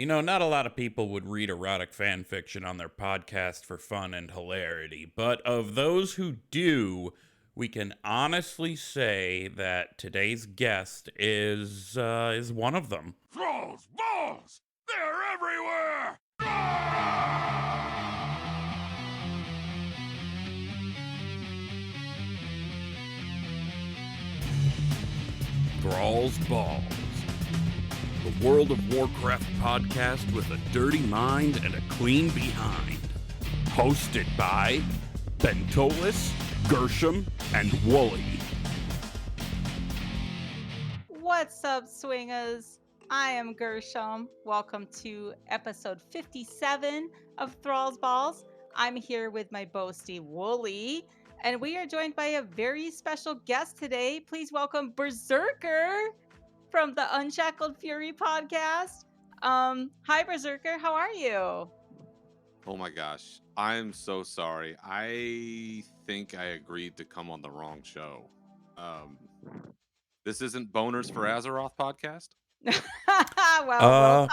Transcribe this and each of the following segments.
You know, not a lot of people would read erotic fan fiction on their podcast for fun and hilarity, but of those who do, we can honestly say that today's guest is one of them. Thralls, balls! They're everywhere! Thrall's Balls, the World of Warcraft podcast with a dirty mind and a clean behind. Hosted by Bentolis, Gershom, and Wooly. What's up, swingers? I am Gershom. Welcome to episode 57 of Thrall's Balls. I'm here with my boasty Wooly, and we are joined by a very special guest today. Please welcome Berzerker from the Unshackled Fury podcast. Hi, Berzerker. How are you? Oh my gosh, I'm so sorry. I think I agreed to come on the wrong show. This isn't Boners for Azeroth podcast? Well,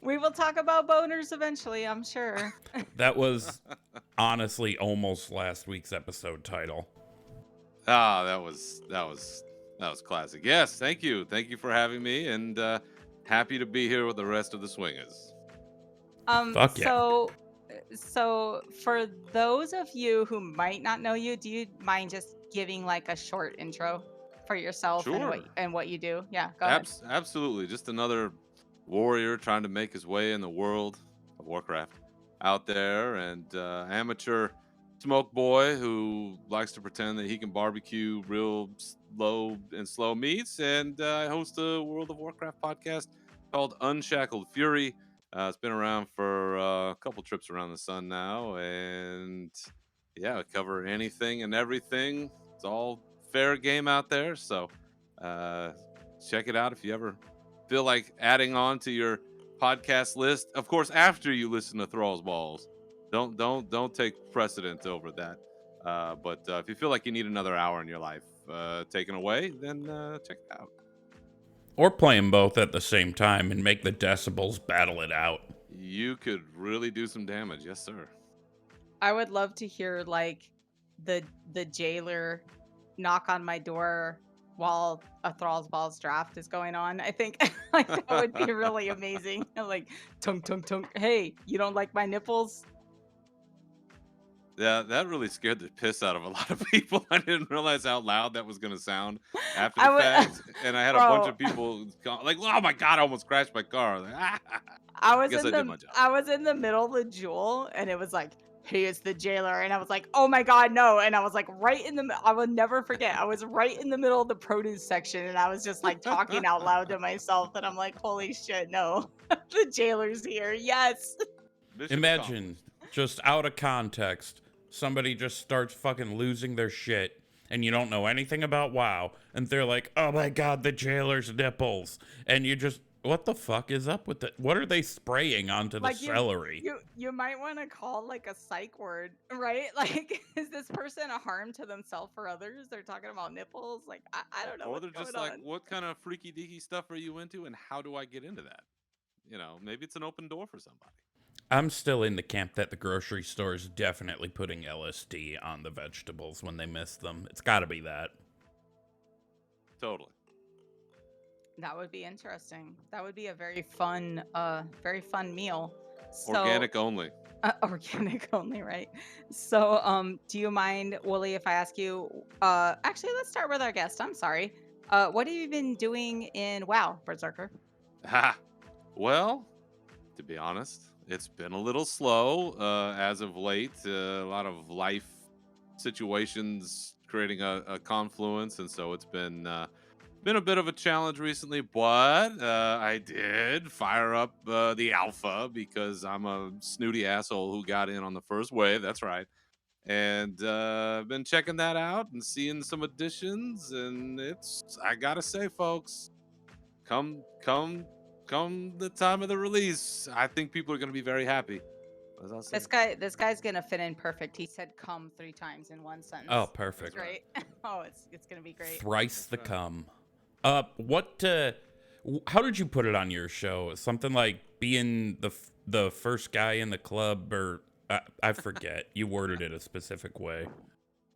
we will talk about boners eventually, I'm sure. That was honestly almost last week's episode title. That was classic. Yes, thank you for having me, and happy to be here with the rest of the swingers. Fuck yeah. So for those of you who might not know you, do you mind just giving like a short intro for yourself? Sure. and what you do? Yeah, go ahead. Absolutely. Just another warrior trying to make his way in the world of Warcraft out there, and amateur smoke boy who likes to pretend that he can barbecue real slow meats. And I host a World of Warcraft podcast called Unshackled Fury. It's been around for a couple trips around the sun now, and yeah, I cover anything and everything. It's all fair game out there, so check it out if you ever feel like adding on to your podcast list. Of course, after you listen to Thrall's Balls, don't take precedent over that. But if you feel like you need another hour in your life taken away, then check it out. Or play them both at the same time and make the decibels battle it out. You could really do some damage, yes, sir. I would love to hear like the jailer knock on my door while a Thrall's Balls draft is going on. I think like that would be really amazing. Like tunk tunk tunk. Hey, you don't like my nipples? Yeah, that really scared the piss out of a lot of people. I didn't realize how loud that was going to sound after the fact. And I had a bunch of people like, oh my God, I almost crashed my car. Like, I was guess I did my job. I was in the middle of the jewel, and it was like, hey, it's the jailer. And I was like, oh my God, no. And I was like I will never forget. I was right in the middle of the produce section, and I was just like talking out loud to myself. And I'm like, holy shit, no. The jailer's here. Yes. Imagine, just out of context, somebody just starts fucking losing their shit, and you don't know anything about WoW, and they're like, oh my God, the jailer's nipples. And you just, what the fuck is up with it? What are they spraying onto the celery? You might want to call like a psych word, right? Like, is this person a harm to themselves or others? They're talking about nipples. Like, I don't know. Or they're just like, what kind of freaky deaky stuff are you into, and how do I get into that? You know, maybe it's an open door for somebody. I'm still in the camp that the grocery store is definitely putting LSD on the vegetables when they miss them. It's got to be that. Totally. That would be interesting. That would be a very fun meal. So, organic only. Organic only, right? So, do you mind, Wooly, if I ask you? Actually, let's start with our guest. I'm sorry. What have you been doing in WoW, Berzerker? Well, to be honest, it's been a little slow as of late. A lot of life situations creating a confluence, and so it's been a bit of a challenge recently. But I did fire up the alpha because I'm a snooty asshole who got in on the first wave. That's right. And I've been checking that out and seeing some additions, and I gotta say, folks, come the time of the release, I think people are going to be very happy. This guy's gonna fit in perfect. He said "come" 3 times in one sentence. Oh, perfect. Great. Oh, it's gonna be great. Thrice the come. What How did you put it on your show? Something like being the first guy in the club, or I forget. You worded it a specific way.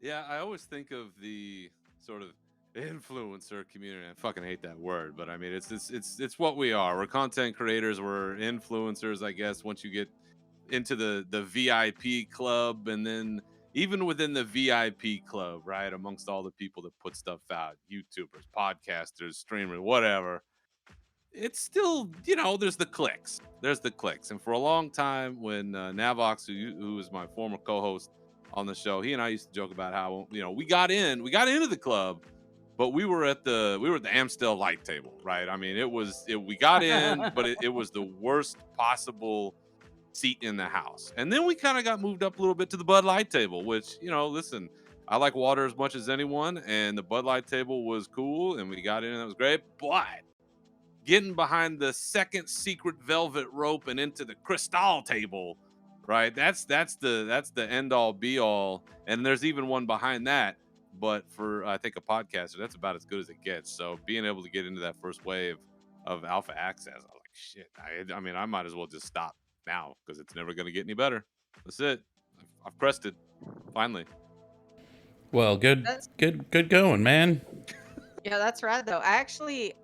Yeah, I always think of the sort of influencer community. I fucking hate that word, but I mean it's what we are. We're content creators, we're influencers, I guess, once you get into the VIP club, and then even within the VIP club, right? Amongst all the people that put stuff out, YouTubers, podcasters, streamers, whatever, it's still, there's the clicks. There's the clicks. And for a long time, when Navox, who is my former co-host on the show, he and I used to joke about how, we got into the club, but we were at the Amstel light table, right? I mean, we got in, but it was the worst possible seat in the house. And then we kind of got moved up a little bit to the Bud Light table, which, listen, I like water as much as anyone, and the Bud Light table was cool, and we got in, and that was great. But getting behind the second secret velvet rope and into the crystal table, right? That's the end all be all. And there's even one behind that. But for, I think, a podcaster, that's about as good as it gets. So being able to get into that first wave of alpha access, I was like, shit. I mean, I might as well just stop now because it's never going to get any better. That's it. I've crested finally. Well, good going, man. Yeah, that's rad though. I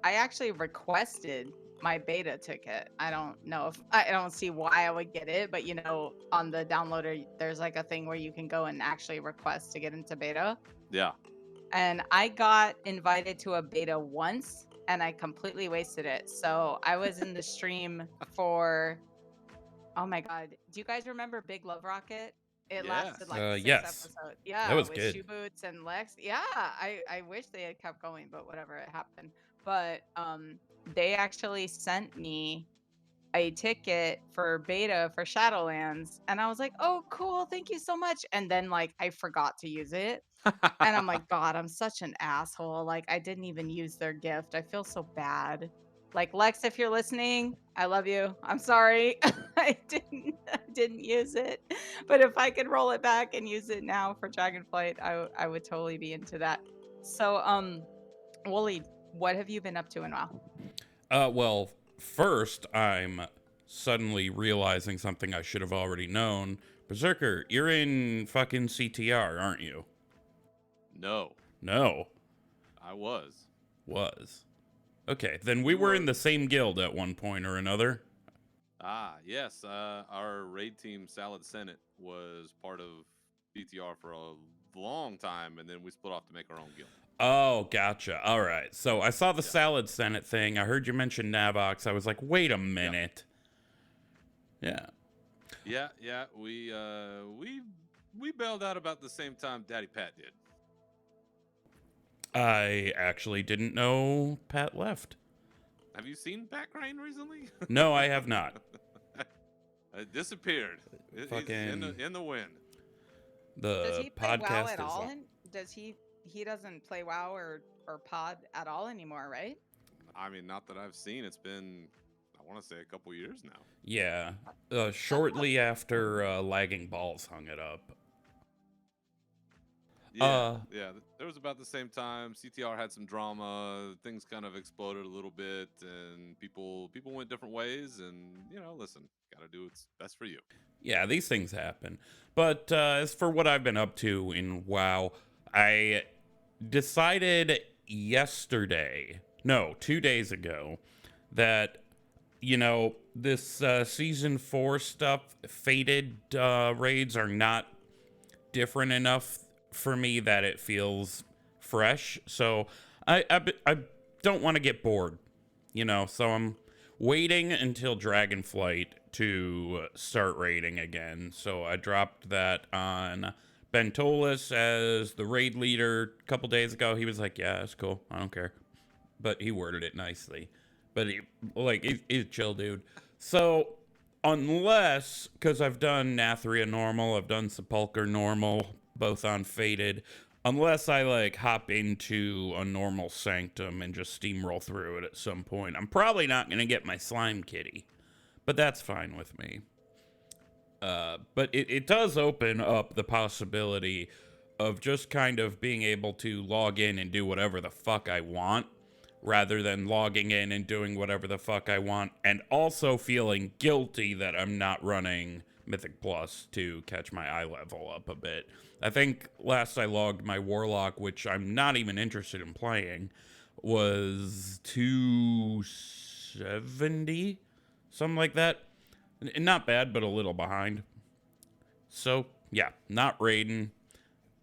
actually requested my beta ticket. I don't know if I don't see why I would get it, but on the downloader, there's like a thing where you can go and actually request to get into beta. Yeah. And I got invited to a beta once, and I completely wasted it. So I was in the stream for, oh my god, do you guys remember Big Love Rocket? It lasted like 6 yes. episodes. Yeah, that was with good. Shoe Boots and Lex. Yeah, I wish they had kept going, but whatever, it happened. But they actually sent me a ticket for beta for Shadowlands, and I was like, oh cool, thank you so much. And then like I forgot to use it. And I'm like, God, I'm such an asshole. Like, I didn't even use their gift. I feel so bad. Like, Lex, if you're listening, I love you. I'm sorry. I didn't use it. But if I could roll it back and use it now for Dragonflight, I would totally be into that. So, Wooly, what have you been up to in WoW? Well, first, I'm suddenly realizing something I should have already known. Berzerker, you're in fucking CTR, aren't you? No, I was. Okay, then we were in the same guild at one point or another. Yes. Our raid team, Salad Senate, was part of CTR for a long time, and then we split off to make our own guild. Oh, gotcha. All right. So I saw the Salad Senate thing. I heard you mention Navox. I was like, wait a minute. Yeah. Yeah. We bailed out about the same time Daddy Pat did. I actually didn't know Pat left. Have you seen Pat Crane recently? No, I have not. It disappeared. Fucking in the wind. Does he play podcast WoW at is all? on. Does he doesn't play WoW or pod at all anymore, right? I mean, not that I've seen. It's been, I want to say, a couple years now. Yeah. Shortly after Lagging Balls hung it up. Yeah. There was about the same time. CTR had some drama. Things kind of exploded a little bit, and people went different ways. And listen, gotta do what's best for you. Yeah, these things happen. But as for what I've been up to in WoW, I decided 2 days ago, that this season 4 stuff, fated raids are not different enough for me that it feels fresh. So I don't want to get bored, so I'm waiting until Dragonflight to start raiding again. So I dropped that on Bentolis as the raid leader a couple days ago. He was like, yeah, that's cool, I don't care. But he worded it nicely. But he's a chill dude. So unless, because I've done Nathria normal, I've done Sepulchre normal, both on Fated. Unless I hop into a normal Sanctum and just steamroll through it at some point, I'm probably not going to get my Slime Kitty. But that's fine with me. But it does open up the possibility of just kind of being able to log in and do whatever the fuck I want. rather than logging in and doing whatever the fuck I want, and also feeling guilty that I'm not running Mythic Plus to catch my eye level up a bit. I think last I logged my Warlock, which I'm not even interested in playing, was 270, something like that. Not bad, but a little behind. So, yeah, not raiding.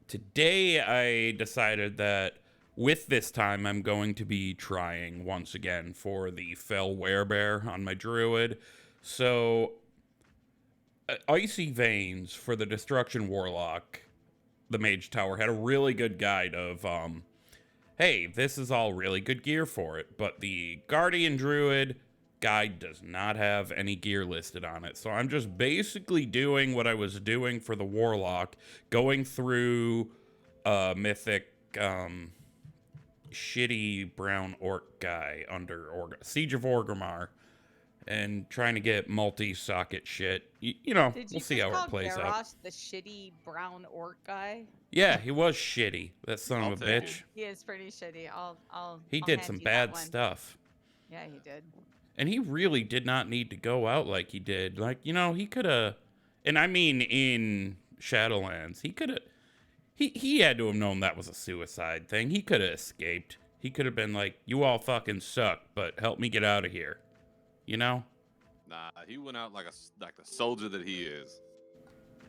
Today I decided that with this time I'm going to be trying once again for the Fell Werebear on my Druid. So, Icy Veins for the Destruction Warlock, the Mage Tower, had a really good guide of, hey, this is all really good gear for it, but the Guardian Druid guide does not have any gear listed on it. So I'm just basically doing what I was doing for the Warlock, going through Mythic shitty brown orc guy under Siege of Orgrimmar and trying to get multi-socket shit. You know, Did we'll you see just how call it plays out. Garrosh the shitty brown orc guy? Yeah, he was shitty. That son I'll of a take bitch. it. He is pretty shitty. He I'll did hand some you that bad one. stuff. Yeah, he did. And he really did not need to go out like he did. Like, you know, he could have, and I mean in Shadowlands, he could have, he had to have known that was a suicide thing. He could have escaped. He could have been like, you all fucking suck, but help me get out of here. You know? Nah, he went out like the soldier that he is.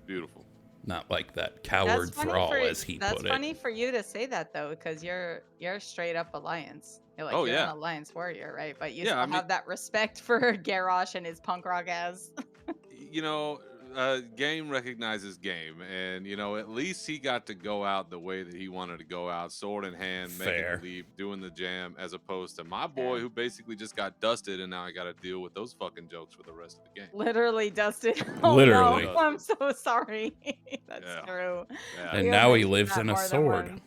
Beautiful. Not like that coward thrall, as he That's put it. funny for you to say that though, because you're straight up Alliance. You're Oh, you're yeah. an Alliance warrior, right? But you Yeah, still I mean- have that respect for Garrosh and his punk rock ass. You know, game recognizes game, and at least he got to go out the way that he wanted to go out, sword in hand, Fair. making a leap, doing the jam, as opposed to my boy Yeah. who basically just got dusted, and now I got to deal with those fucking jokes for the rest of the game. Literally dusted. Oh, Literally. no. I'm so sorry. That's Yeah. true. Yeah. And We now he mentioned lives that in a more than sword. once.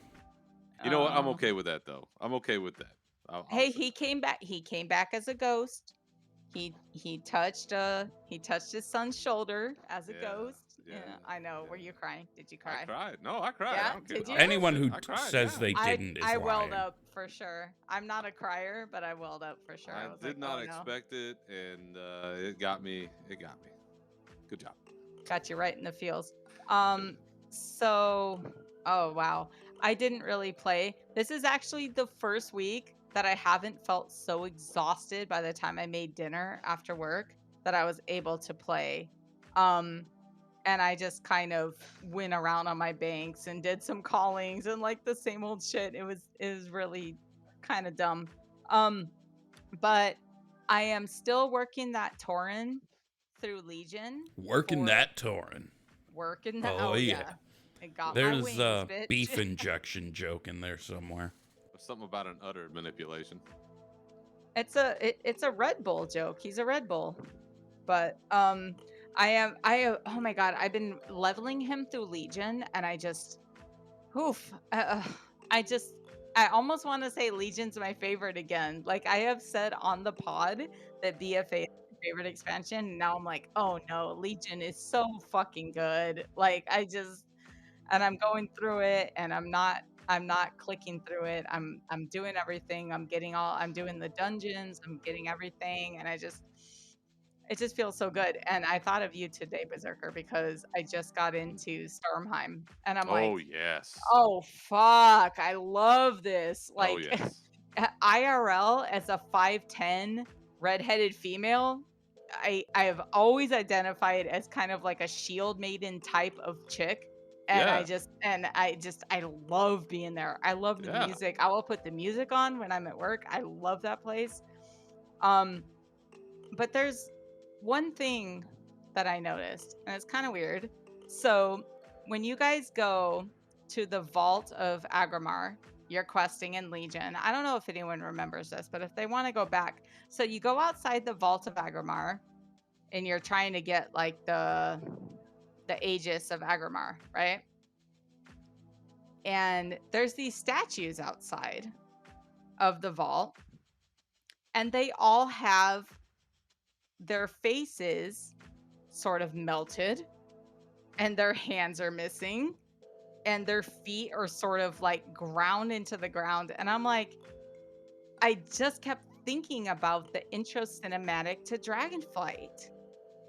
You know what? I'm Oh. okay with that, though. I'm okay with that. I'll Hey, say he came back. He came back as a ghost. He touched his son's shoulder as a Yeah, ghost. yeah, I know. yeah. Were you crying? Did you I cry? cried. No, I cried. Yeah? I don't care. Did you? Anyone who I cried, says yeah. they didn't is I lying. welled up for sure. I'm not a crier, but I welled up for sure. I was did like, not oh, no. expect it, and it got me. It got me. Good job. Got you right in the feels. So, oh wow, I didn't really play. This is actually the first week that I haven't felt so exhausted by the time I made dinner after work that I was able to play. And I just kind of went around on my banks and did some callings and like the same old shit. It was really kind of dumb. But I am still working that Tauren through Legion. Working that Tauren. Working that. Oh, Oh, yeah. yeah. It got my There's wings, a bitch. beef injection joke in there somewhere. There's something about an uttered manipulation. It's a Red Bull joke. He's a Red Bull. But oh my god, I've been leveling him through Legion and I just I almost want to say Legion's my favorite again. Like I have said on the pod that BFA is my favorite expansion. And now I'm like, oh no, Legion is so fucking good. Like and I'm going through it and I'm not clicking through it. I'm doing everything. I'm doing the dungeons. I'm getting everything and it just feels so good. And I thought of you today, Berzerker, because I just got into Stormheim and I'm like, Oh yes. oh fuck, I love this. Like Oh yes. IRL as a 5'10" redheaded female, I have always identified as kind of like a shield maiden type of chick. And Yeah. I love being there. I love the Yeah. music. I will put the music on when I'm at work. I love that place. But there's one thing that I noticed, and it's kind of weird. So when you guys go to the Vault of Agrimar, you're questing in Legion. I don't know if anyone remembers this, but if they want to go back, so you go outside the Vault of Agrimar, and you're trying to get like the Aegis of Agrimar, right? And there's these statues outside of the vault, and they all have their faces sort of melted, and their hands are missing, and their feet are sort of like ground into the ground. And I'm like, I just kept thinking about the intro cinematic to Dragonflight.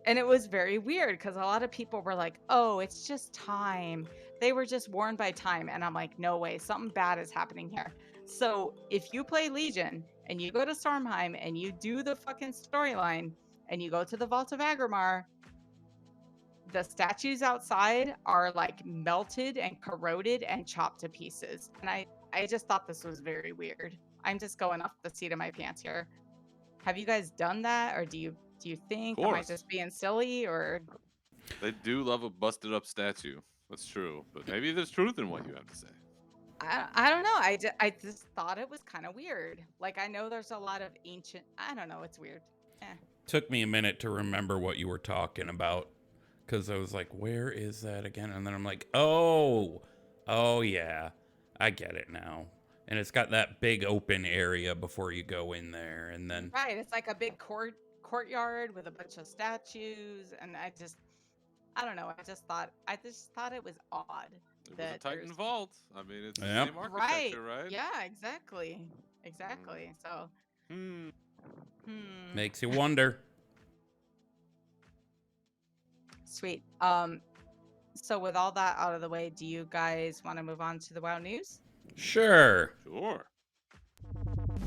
And it was very weird because a lot of people were like, oh, it's just time. They were just warned by time. And I'm like, no way, something bad is happening here. So if you play Legion and you go to Stormheim and you do the fucking storyline and you go to the Vault of Agrimar, the statues outside are like melted and corroded and chopped to pieces. And I just thought this was very weird. I'm just going off the seat of my pants here. Have you guys done that, or do you think am I course. just being silly, or They do love a busted up statue. That's true. But maybe there's truth in what you have to say. I don't know. I just thought it was kind of weird. Like I know there's a lot of ancient. I don't know. It's weird. Eh. Took me a minute to remember what you were talking about because I was like, where is that again? And then I'm like, oh, yeah, I get it now. And it's got that big open area before you go in there, and then Right. It's like a big courtyard with a bunch of statues, and I don't know. I just thought it was odd. It was a That Titan there's vault. I mean, it's the Yep. same architecture, right? Yeah, exactly. So, Hmm. makes you wonder. sweet. So with all that out of the way, do you guys want to move on to the WoW news? Sure. Sure.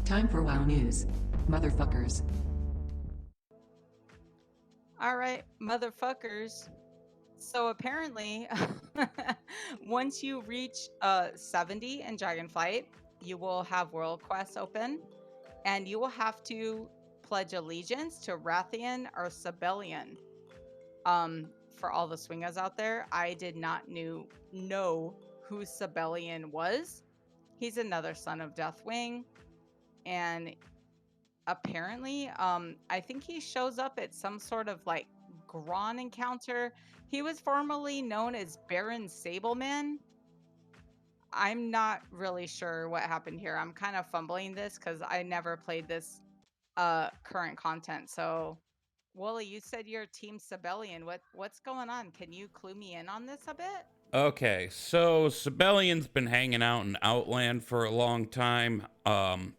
Time for WoW News. Motherfuckers. All right, motherfuckers. So apparently, once you reach 70 in Dragonflight, you will have world quests open, and you will have to pledge allegiance to Rathian or Sabellian. For all the swingers out there, I did not know who Sabellian was. He's another son of Deathwing, and apparently, I think he shows up at some sort of like Gron encounter. He was formerly known as Baron Sabelman. I'm not really sure what happened here. I'm kind of fumbling this because I never played this current content. So Wooly, you said you're Team Sabellian. What's going on? Can you clue me in on this a bit? Okay, so Sabellian's been hanging out in Outland for a long time. I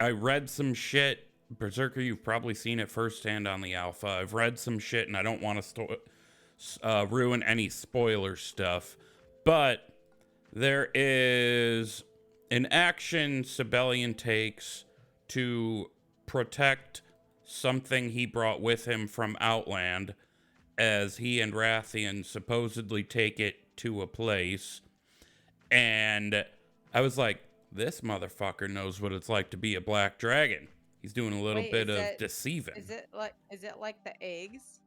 read some shit. Berserker, you've probably seen it firsthand on the alpha. I've read some shit, and I don't want to ruin any spoiler stuff. But there is an action Sabellian takes to protect something he brought with him from Outland, as he and Rathian supposedly take it to a place. And I was like, this motherfucker knows what it's like to be a black dragon. He's doing a little Wait, bit of deceiving. Is it like the eggs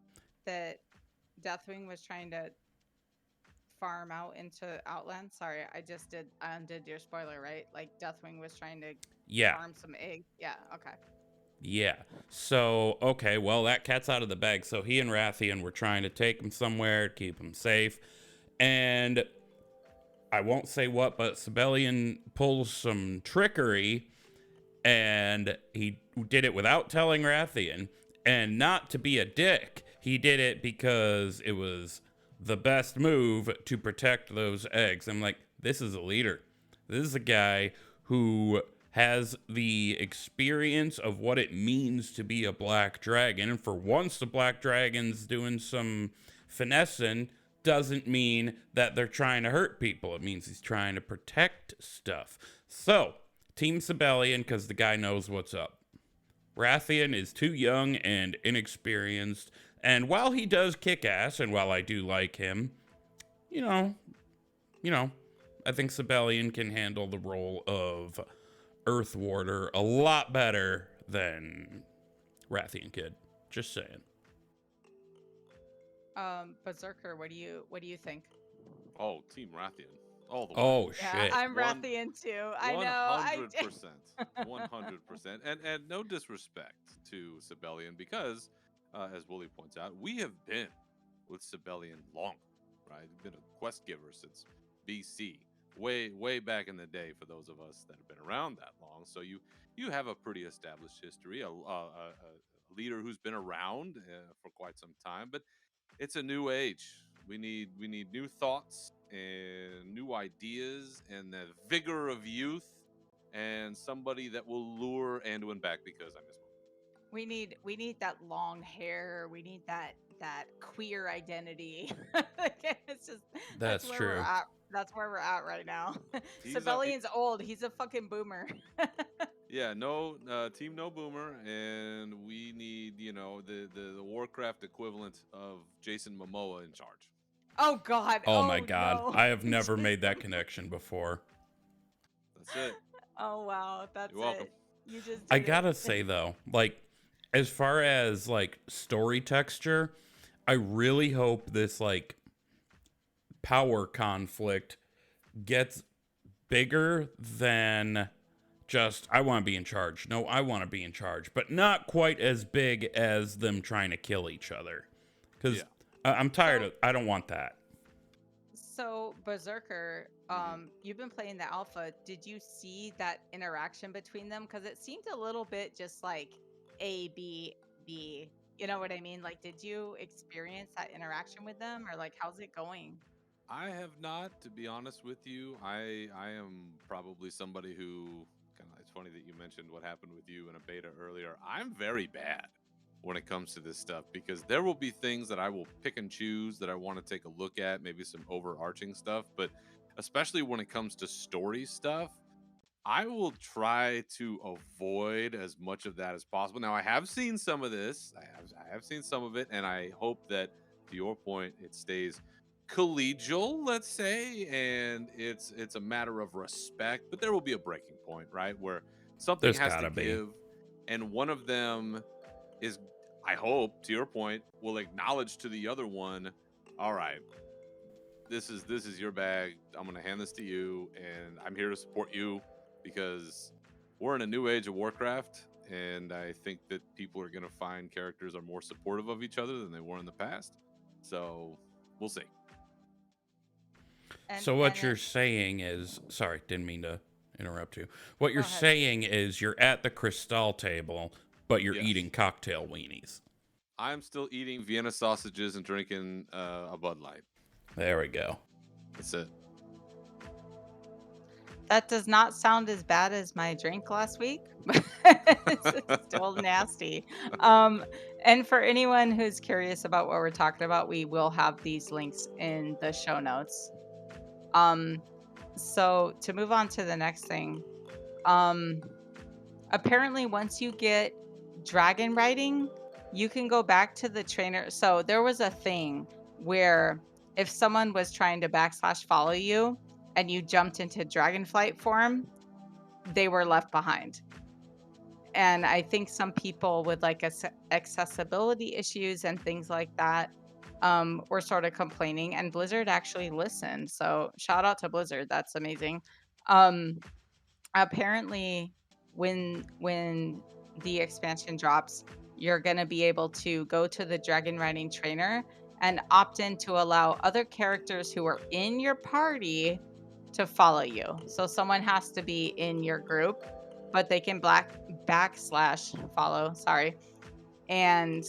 that Deathwing was trying to farm out into Outland? Sorry, I undid your spoiler, right? Like Deathwing was trying to farm some eggs. Yeah, okay. Yeah. So, okay, well, that cat's out of the bag. So he and Rathian were trying to take him somewhere, keep him safe. And I won't say what, but Sabellian pulls some trickery, and he did it without telling Rathian. And not to be a dick, he did it because it was the best move to protect those eggs. I'm like, this is a leader. This is a guy who has the experience of what it means to be a black dragon. And for once the black dragon's doing some finessing, doesn't mean that they're trying to hurt people. It means he's trying to protect stuff. So, Team Sabellian, because the guy knows what's up. Rathian is too young and inexperienced, and while he does kick ass, and while I do like him, you know, I think Sabellian can handle the role of Earth Warder a lot better than Rathian could. Just saying. Berzerker, what do you think? Oh, Team Rathian. All the way. Oh, Yeah, shit. I'm Rathian too. I know. 100%. 100%. And no disrespect to Sabellian because, as Wooly points out, we have been with Sabellian long, right? We've been a quest giver since BC, way back in the day for those of us that have been around that long. So you have a pretty established history, a leader who's been around for quite some time, but it's a new age. We need new thoughts and new ideas and the vigor of youth and somebody that will lure Anduin back because I miss him. We need that long hair. We need that queer identity. It's just that's That's where we're true. at. That's where we're at right now. He's Sabellian's old. He's a fucking boomer. yeah, no team, no boomer, and we need the Warcraft equivalent of Jason Momoa in charge. Oh God. Oh my Oh god. no. I have never made that Jason- connection before. That's it. Oh wow. That's You're welcome. it. You just I did gotta it. say though, like as far as like story texture, I really hope this like power conflict gets bigger than just I want to be in charge. No, I want to be in charge, but not quite as big as them trying to kill each other. Because Yeah. I'm tired So- of. I don't want that. So Berserker, Mhm. you've been playing the alpha. Did you see that interaction between them? Because it seemed a little bit just like A B B. You know what I mean? Like, did you experience that interaction with them, or like, how's it going? I have not, to be honest with you. I am probably somebody who kind of. It's funny that you mentioned what happened with you in a beta earlier. I'm very bad when it comes to this stuff because there will be things that I will pick and choose that I want to take a look at, maybe some overarching stuff, but especially when it comes to story stuff, I will try to avoid as much of that as possible. Now, I have seen some of this. I have seen some of it, and I hope that, to your point, it stays collegial, let's say, and it's a matter of respect. But there will be a breaking point, right, where something There's has to gotta be. give, and one of them is, I hope, to your point, will acknowledge to the other one, all right, this is your bag. I'm gonna hand this to you, and I'm here to support you because we're in a new age of Warcraft, and I think that people are gonna find characters are more supportive of each other than they were in the past. So we'll see. And, So what and you're it- saying is, sorry, didn't mean to interrupt you. What you're Go ahead. saying is you're at the crystal table, but you're Yes. eating cocktail weenies. I'm still eating Vienna sausages and drinking a Bud Light. There we go. That's it. that does not sound as bad as my drink last week. It's still nasty. And for anyone who's curious about what we're talking about, we will have these links in the show notes. So to move on to the next thing, apparently once you get dragon riding, you can go back to the trainer. So there was a thing where if someone was trying to follow you and you jumped into dragonflight form, they were left behind. And I think some people with like accessibility issues and things like that were sort of complaining, and Blizzard actually listened. So shout out to Blizzard. That's amazing. Apparently when the expansion drops, you're going to be able to go to the dragon riding trainer and opt in to allow other characters who are in your party to follow you. So someone has to be in your group, but they can backslash follow, sorry. And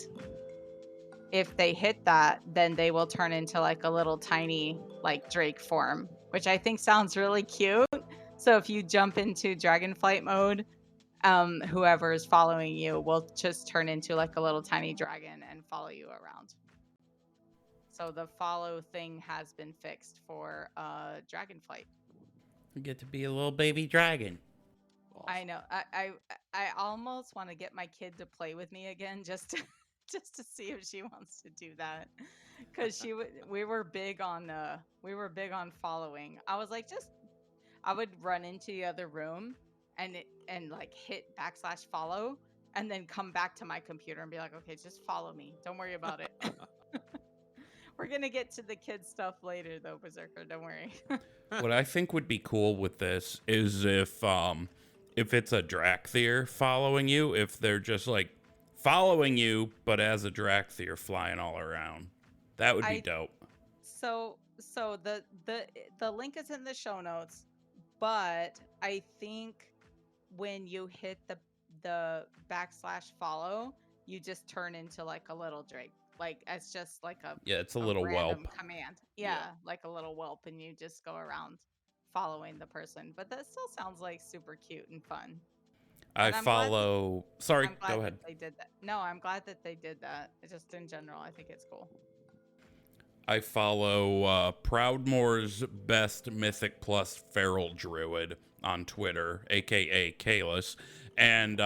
if they hit that, then they will turn into like a little tiny like Drake form, which I think sounds really cute. So if you jump into dragonflight mode, whoever is following you will just turn into like a little tiny dragon and follow you around. So the follow thing has been fixed for dragonflight. You get to be a little baby dragon. I know. I almost want to get my kid to play with me again just to just to see if she wants to do that, because we were big on following. I was like, I would run into the other room and like hit /follow and then come back to my computer and be like, okay, just follow me. Don't worry about it. We're gonna get to the kid stuff later though, Berserker. Don't worry. What I think would be cool with this is if it's a Drakthir following you, if they're just like following you, but as a Drakthir flying all around. That would be dope. So the link is in the show notes, but I think when you hit the /follow, you just turn into like a little Drake. Like it's just like Yeah, it's a little random whelp. command. Yeah. Yeah, like a little whelp, and you just go around following the person, but that still sounds like super cute and fun. I And I'm glad that follow. Sorry, I'm glad go that ahead. they did that. No, I'm glad that they did that. Just in general, I think it's cool. I follow Proudmoore's Best Mythic Plus Feral Druid on Twitter, aka Kalis, and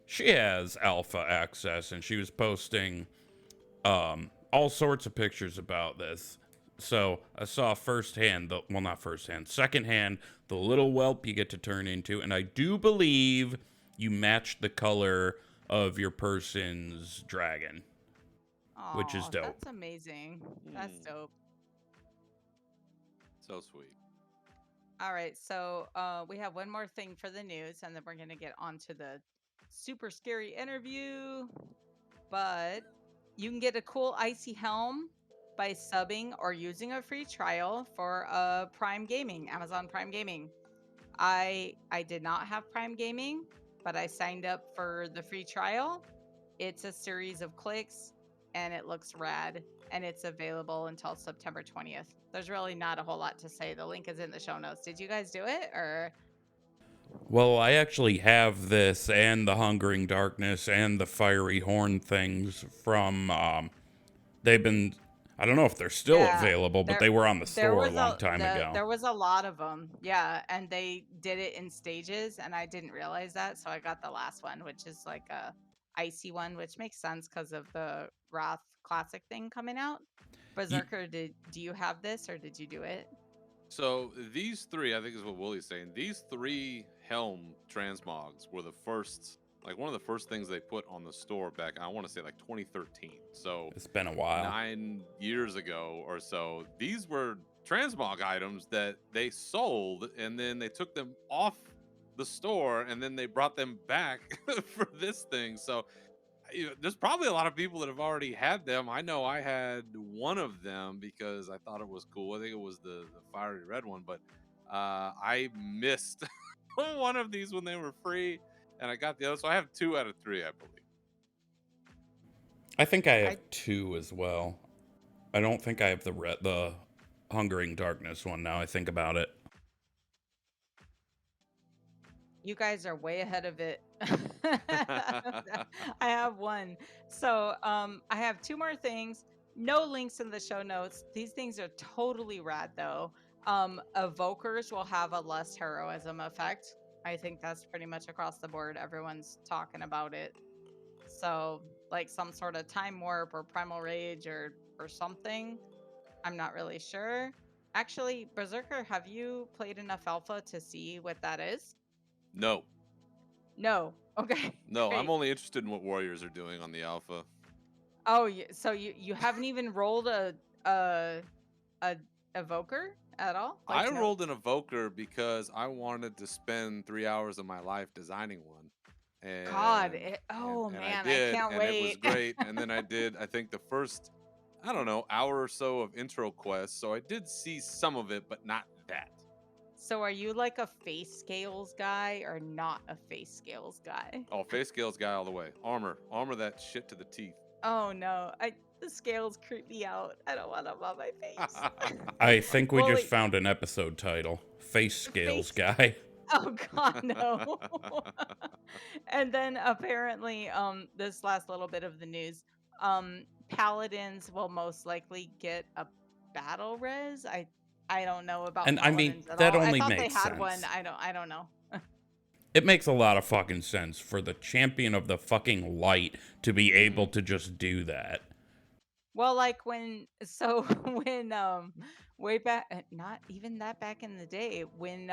she has alpha access, and she was posting all sorts of pictures about this. So I saw firsthand, not firsthand, secondhand, the little whelp you get to turn into, and I do believe you match the color of your person's dragon, which is Oh, dope. that's amazing. That's Hmm. dope. So sweet. All right, so we have one more thing for the news, and then we're gonna get on to the super scary interview. But you can get a cool Icy Helm by subbing or using a free trial for Prime Gaming, Amazon Prime Gaming. I did not have Prime Gaming, but I signed up for the free trial. It's a series of clicks, and it looks rad, and it's available until September 20th. There's really not a whole lot to say. The link is in the show notes. Did you guys do it, or? Well, I actually have this and the Hungering Darkness and the Fiery Horn things from, they've been, I don't know if they're still Yeah, available, but they were on the there store a was long time ago. there was a lot of them. Yeah, and they did it in stages, and I didn't realize that, so I got the last one, which is like a icy one, which makes sense because of the Wrath Classic thing coming out. Ye- Berserker, do you have this or did you do it? So these three, I think is what Willie's saying. These three Helm transmogs were the first, like one of the first things they put on the store back, I want to say like 2013. So It's been a while. 9 years ago or so. These were transmog items that they sold, and then they took them off the store, and then they brought them back for this thing. So there's probably a lot of people that have already had them. I know I had one of them because I thought it was cool. I think it was the fiery red one, but I missed one of these when they were free, and I got the other. So I have 2 out of 3, I believe. I think I have I 2 as well. I don't think I have the Hungering Darkness one now I think about it. You guys are way ahead of it. I have one. So I have 2 more things. No links in the show notes. These things are totally rad though. Evokers will have a less heroism effect. I think that's pretty much across the board. Everyone's talking about it. So like some sort of time warp or primal rage or something. I'm not really sure. Actually, Berserker, have you played enough alpha to see what that is? No, No. Okay. no, I'm Great. only interested in what warriors are doing on the alpha. Oh, so you haven't even rolled a a evoker at all? I Like no. rolled an evoker because I wanted to spend 3 hours of my life designing one. God. And Oh and I man, I did, can't and it was wait. great. And then I did, I think the first, I don't know, hour or so of intro quests. So I did see some of it, but not that. So are you like a face scales guy or not a face scales guy? Oh, face scales guy all the way. Armor that shit to the teeth. Oh no. The scales creep me out. I don't want them on my face. I think we Well, just found an episode title. Face Scales face Guy. Oh god, no. And then apparently, this last little bit of the news, paladins will most likely get a battle res. I don't know about And I mean, paladins at that all. I only thought they makes had one. sense. I don't know. It makes a lot of fucking sense for the champion of the fucking light to be able to just do that. Well, like when way back, not even that back in the day, when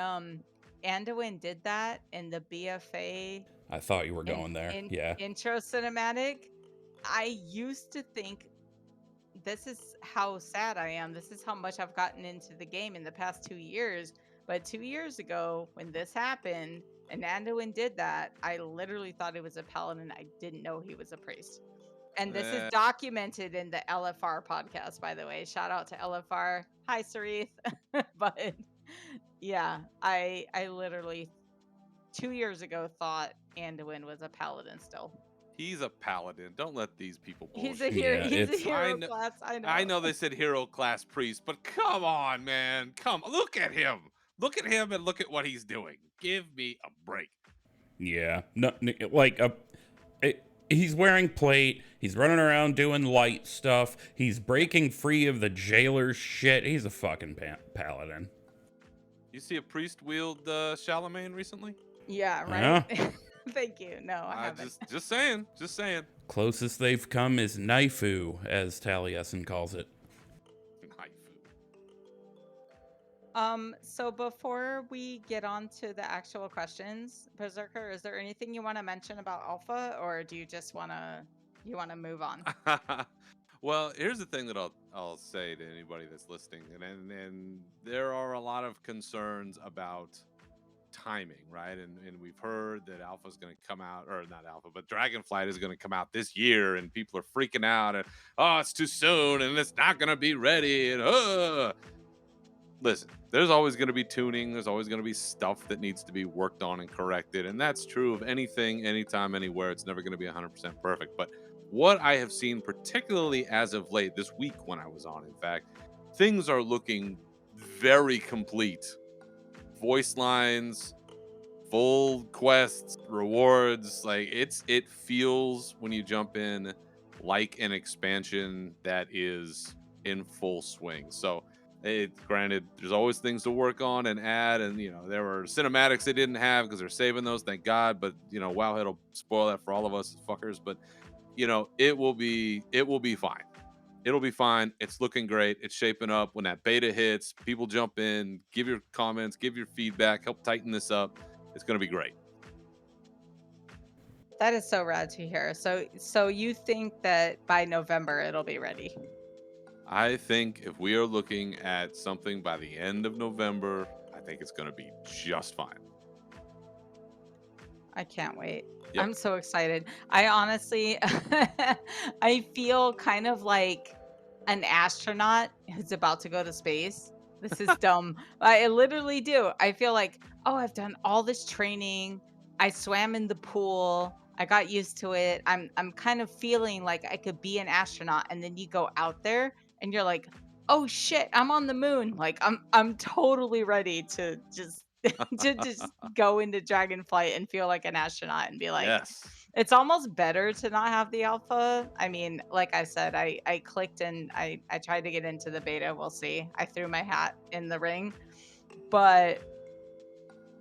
Anduin did that in the BFA I thought you were in going there. Yeah. intro cinematic, I used to think this is how sad I am. This is how much I've gotten into the game in the past 2 years. But 2 years ago, when this happened and Anduin did that, I literally thought he was a paladin. I didn't know he was a priest. And this is Eh, documented in the LFR podcast, by the way. Shout out to LFR. Hi, Sarith. But yeah, I literally 2 years ago thought Anduin was a paladin still. he's a paladin. Don't let these people He's bullshit. a hero. Yeah, He's a it's hero kn- class. I know. I know they said hero class priest, but come on, man. Look at him. Look at him and look at what he's doing. Give me a break. Yeah, no, like he's wearing plate. He's running around doing light stuff. He's breaking free of the jailer's shit. He's a fucking paladin. You see a priest wield Charlemagne recently? Yeah, Yeah. right. Thank you. No, I haven't. Just saying. Closest they've come is Naifu, as Taliesin calls it. So before we get on to the actual questions, Berserker, is there anything you want to mention about Alpha, or do you just want to move on? Well, here's the thing that I'll say to anybody that's listening, and there are a lot of concerns about timing, right? And we've heard that Alpha's going to come out, or not Alpha, but Dragonflight is going to come out this year, and people are freaking out, and it's too soon, and it's not going to be ready, and listen, there's always going to be tuning. There's always going to be stuff that needs to be worked on and corrected. And that's true of anything, anytime, anywhere. It's never going to be 100% perfect. But what I have seen, particularly as of late, this week when I was on, in fact, things are looking very complete. Voice lines, full quests, rewards. Like it feels when you jump in like an expansion that is in full swing. So granted, there's always things to work on and add, and there were cinematics they didn't have because they're saving those, thank God. But Wowhead will spoil that for all of us fuckers. But it will be fine. It'll be fine. It's looking great. It's shaping up. When that beta hits, people jump in, give your comments, give your feedback, help tighten this up. It's going to be great. That is so rad to hear. So you think that by November it'll be ready? I think if we are looking at something by the end of November, I think it's going to be just fine. I can't wait. Yep. I'm so excited. I honestly, I feel kind of like an astronaut who's about to go to space. This is dumb. I literally do. I feel like, I've done all this training. I swam in the pool. I got used to it. I'm kind of feeling like I could be an astronaut, and then you go out there and you're like, oh shit, I'm on the moon. Like I'm totally ready to just to just go into Dragonflight and feel like an astronaut and be like, yes. It's almost better to not have the alpha. I mean, like I said, I clicked and I tried to get into the beta. We'll see. I threw my hat in the ring, but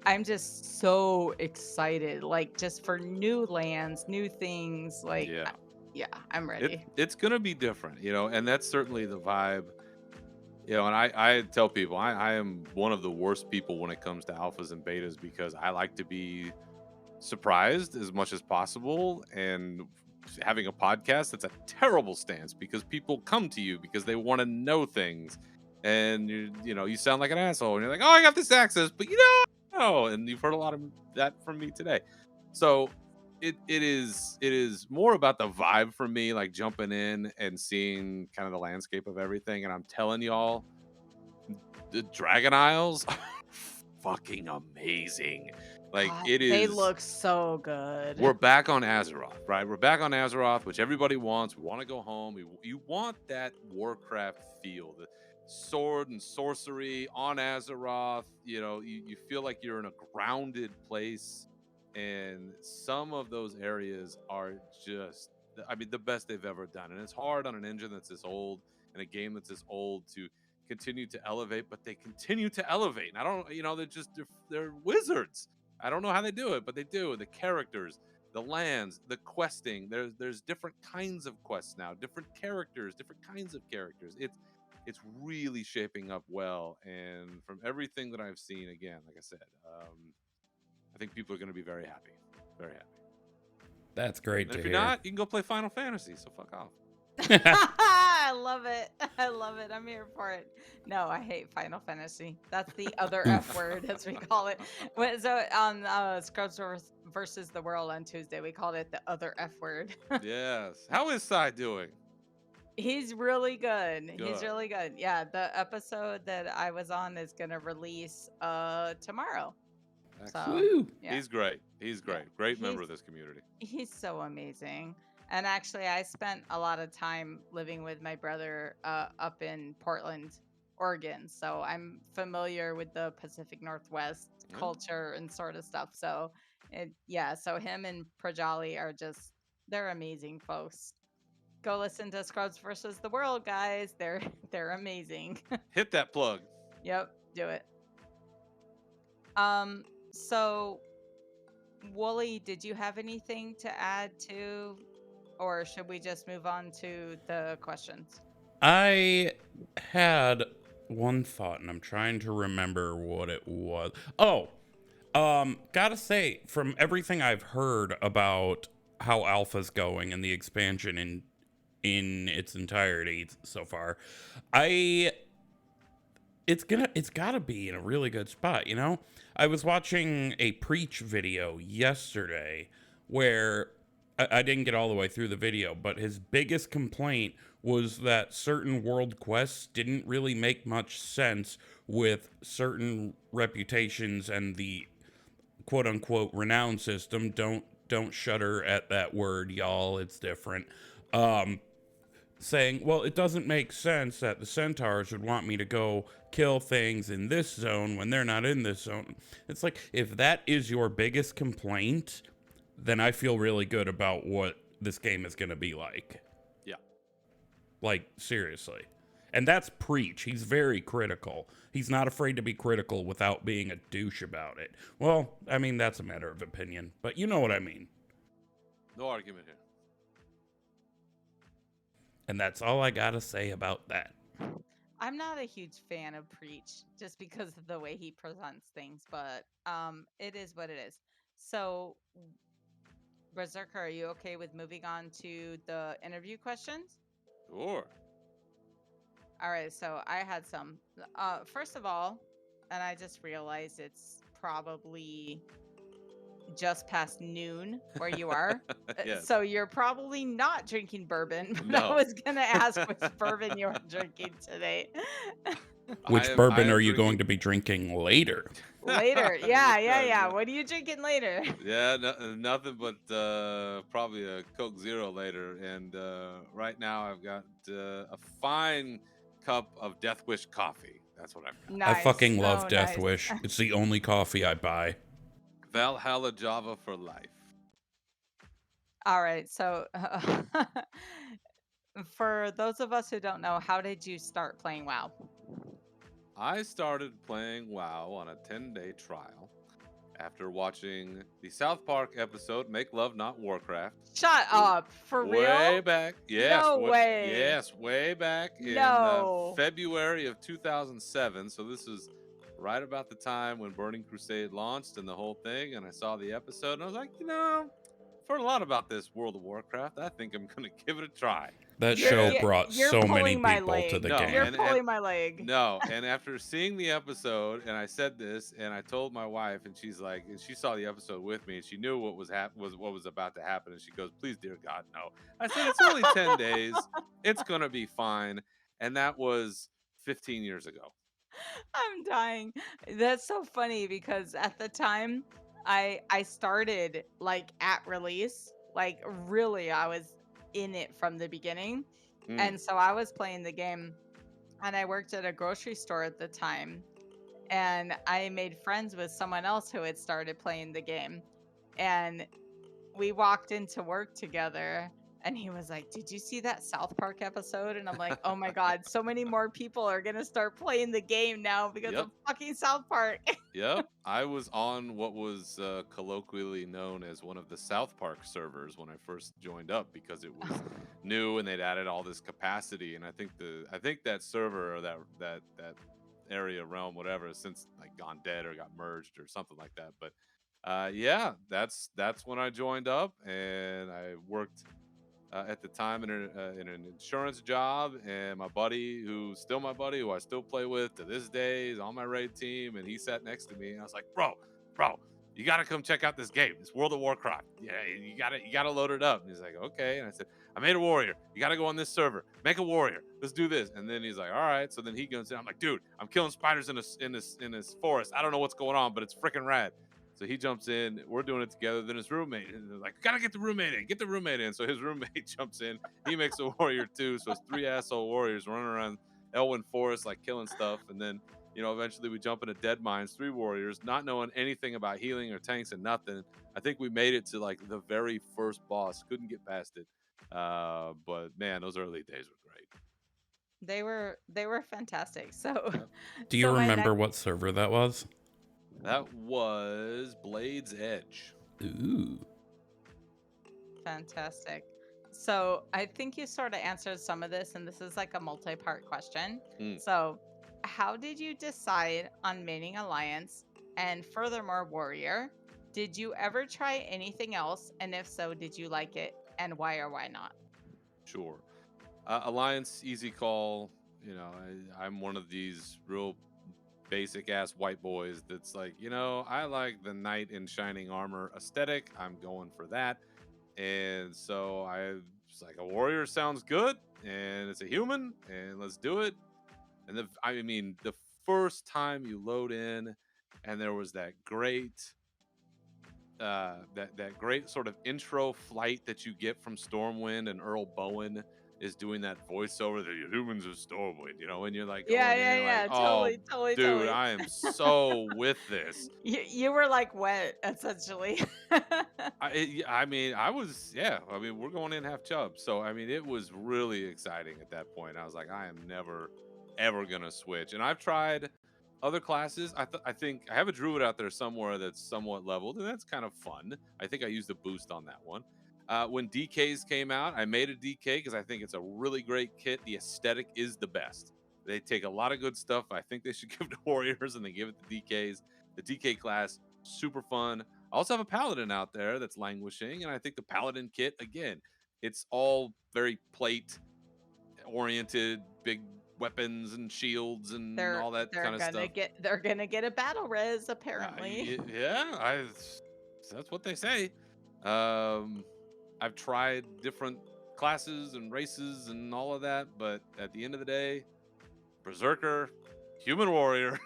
I'm just so excited, like just for new lands, new things. Like, yeah, I'm ready. It's going to be different, and that's certainly the vibe. And I tell people I am one of the worst people when it comes to alphas and betas because I like to be surprised as much as possible. And having a podcast, that's a terrible stance because people come to you because they want to know things. And you sound like an asshole and you're like, I got this access, but and you've heard a lot of that from me today. So it is more about the vibe for me, like jumping in and seeing kind of the landscape of everything. And I'm telling y'all, the Dragon Isles are fucking amazing. Like it is. They look so good. We're back on Azeroth, right? We're back on Azeroth, which everybody wants. We want to go home. You want that Warcraft feel, the sword and sorcery on Azeroth. You feel like you're in a grounded place. And some of those areas are just, the best they've ever done. And it's hard on an engine that's this old and a game that's this old to continue to elevate, but they continue to elevate. And I don't, they're wizards. I don't know how they do it, but they do. The characters, the lands, the questing. There's different kinds of quests now, different characters, different kinds of characters. It's really shaping up well. And from everything that I've seen, again, like I said, I think people are going to be very happy. Very happy. That's great and to if hear. you're not, you can go play Final Fantasy, so fuck off. I love it. I love it. I'm here for it. No, I hate Final Fantasy. That's the other F word, as we call it. So on Scrubs versus the World on Tuesday, we called it the other F word. Yes. How is Sai doing? He's really good. He's really good. Yeah, the episode that I was on is going to release tomorrow. So, yeah. He's great. He's great. Yeah. Great member of this community. He's so amazing. And actually, I spent a lot of time living with my brother up in Portland. Oregon, so I'm familiar with the Pacific Northwest Oh. culture and sort of stuff. So, so him and Prajali are just, they're amazing folks. Go listen to Scrubs versus the World, guys. They're amazing. Hit that plug. Yep, do it. So Wooly, did you have anything to add to, or should we just move on to the questions? I had one thought, and I'm trying to remember what it was. Oh, gotta say, from everything I've heard about how Alpha's going and the expansion in its entirety so far, it's gotta be in a really good spot, you know? I was watching a Preach video yesterday where I didn't get all the way through the video, but his biggest complaint was that certain world quests didn't really make much sense with certain reputations and the quote unquote renown system. Don't shudder at that word, y'all. It's different. Saying, well, it doesn't make sense that the centaurs would want me to go kill things in this zone when they're not in this zone. It's like, if that is your biggest complaint, then I feel really good about what this game is going to be like. Yeah. Like, seriously. And that's Preach. He's very critical. He's not afraid to be critical without being a douche about it. Well, I mean, that's a matter of opinion, but you know what I mean. No argument here. And that's all I gotta say about that. I'm not a huge fan of Preach just because of the way he presents things, but it is what it is. So, Berzerker, are you okay with moving on to the interview questions? Sure. All right, so I had some. First of all, and I just realized it's probably just past noon where you are. Yes. So you're probably not drinking bourbon. But No. I was going to ask which bourbon you're drinking today. Which bourbon are you going to be drinking later? Later. Yeah. What are you drinking later? Yeah, nothing but probably a Coke Zero later. And right now I've got a fine cup of Death Wish coffee. That's what I've got. Nice. I fucking love Oh, Death nice. Wish. It's the only coffee I buy. Valhalla Java for life. All right. So for those of us who don't know, how did you start playing WoW? I started playing WoW on a 10-day trial after watching the South Park episode Make Love Not Warcraft. Shut up. For real? Way back. Yes. No way. Yes, way back in February of 2007. So this is right about the time when Burning Crusade launched and the whole thing. And I saw the episode and I was like, I've heard a lot about this World of Warcraft. I think I'm going to give it a try. That show brought so many people to the game. You're pulling my leg. No, and after seeing the episode, and I said this, and I told my wife, and she's like, and she saw the episode with me, and she knew what was what was about to happen, and she goes, "Please, dear God, no." I said, "It's only 10 days. It's gonna be fine." And that was 15 years ago. I'm dying. That's so funny because at the time I started like at release, like really I was in it from the beginning. And so I was playing the game and I worked at a grocery store at the time and I made friends with someone else who had started playing the game and we walked into work together and he was like, "Did you see that South Park episode?" And I'm like, "Oh my God, so many more people are going to start playing the game now because of fucking South Park." Yep. I was on what was colloquially known as one of the South Park servers when I first joined up because it was new and they'd added all this capacity. And I think that server or that area realm, whatever, has since like gone dead or got merged or something like that. But yeah, that's when I joined up and I worked at the time in an insurance job, and my buddy, who's still my buddy, who I still play with to this day, is on my raid team, and he sat next to me, and I was like, bro, you gotta come check out this game. It's World of Warcraft. Yeah, you gotta load it up. And he's like, okay. And I said, I made a warrior. You gotta go on this server. Make a warrior. Let's do this. And then he's like, all right. So then he goes in. I'm like, dude, I'm killing spiders in this forest. I don't know what's going on, but it's freaking rad. So he jumps in. We're doing it together. Then his roommate, and they're like, gotta get the roommate in. Get the roommate in. So his roommate jumps in. He makes a warrior too. So it's 3 asshole warriors running around Elwyn Forest, like killing stuff, and then eventually we jump into Dead Mines, 3 warriors, not knowing anything about healing or tanks and nothing. I think we made it to like the very first boss, couldn't get past it. But man, those early days were great. They were fantastic. So Yep. Do you so my remember next what server that was? That was Blade's Edge. Ooh. fantastic. So I think you sort of answered some of this, and this is like a multi-part question. Mm. So how did you decide on maining Alliance and furthermore Warrior? Did you ever try anything else? And if so, did you like it? And why or why not? Sure. Alliance, easy call. I'm one of these real basic ass white boys that's like, I like the knight in shining armor aesthetic. I'm going for that. And so I was like, a warrior sounds good, and it's a human, and let's do it. And the first time you load in, and there was that great that great sort of intro flight that you get from Stormwind, and Earl Bowen is doing that voiceover, the humans of Stormwind, and you're like Yeah, going yeah, in like, yeah. oh Totally, totally, dude, totally. I am so with this. You were like wet, essentially. I was, yeah. I mean, we're going in half chub, so I mean, it was really exciting at that point. I was like, I am never, ever gonna switch. And I've tried other classes. I think I have a druid out there somewhere that's somewhat leveled, and that's kind of fun. I think I used a boost on that one. When DKs came out, I made a DK because I think it's a really great kit. The aesthetic is the best. They take a lot of good stuff I think they should give to warriors, and they give it to DKs. The DK class, super fun. I also have a paladin out there that's languishing, and I think the paladin kit, again, it's all very plate oriented, big weapons and shields and they're all that they're kind of gonna stuff. get a battle res apparently. Yeah, that's what they say. Um, I've tried different classes and races and all of that, but at the end of the day, Berzerker, human warrior,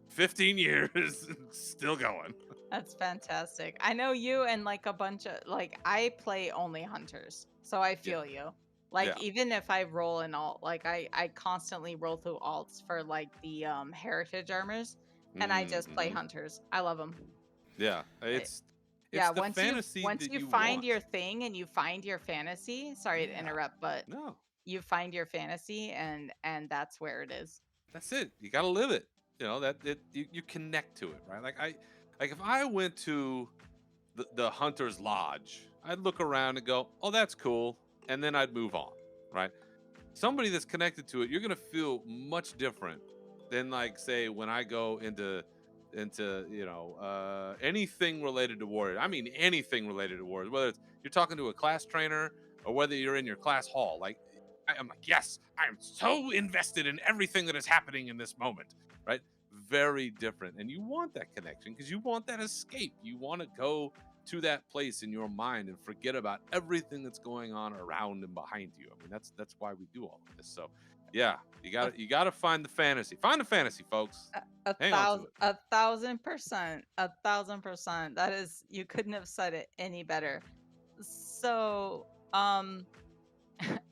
15 years, still going. That's fantastic. I know you and like a bunch of like I play only hunters, so I Yeah, feel you. Like yeah. even if I roll an alt, like I constantly roll through alts for like the heritage armors, and I just play Mm-hmm. hunters. I love them. Yeah, it's Yeah, the fantasy once that you you find want. your thing and you find your fantasy, sorry to Yeah. interrupt, but No, you find your fantasy and that's where it is. that's it. You got to live it. You connect to it, right? Like if I went to the hunter's lodge, I'd look around and go, "Oh, that's cool," and then I'd move on, right? Somebody that's connected to it, you're gonna feel much different than like say when I go into anything related to warriors. I mean anything related to warriors, whether it's you're talking to a class trainer or whether you're in your class hall. Like I'm like, yes, I am so invested in everything that is happening in this moment, right? Very different, and you want that connection because you want that escape. You want to go to that place in your mind and forget about everything that's going on around and behind you. I mean, that's why we do all of this. So, yeah, you gotta find the fantasy. Find the fantasy, folks. Hang on to it. 1,000%, 1,000%. That is, you couldn't have said it any better. So,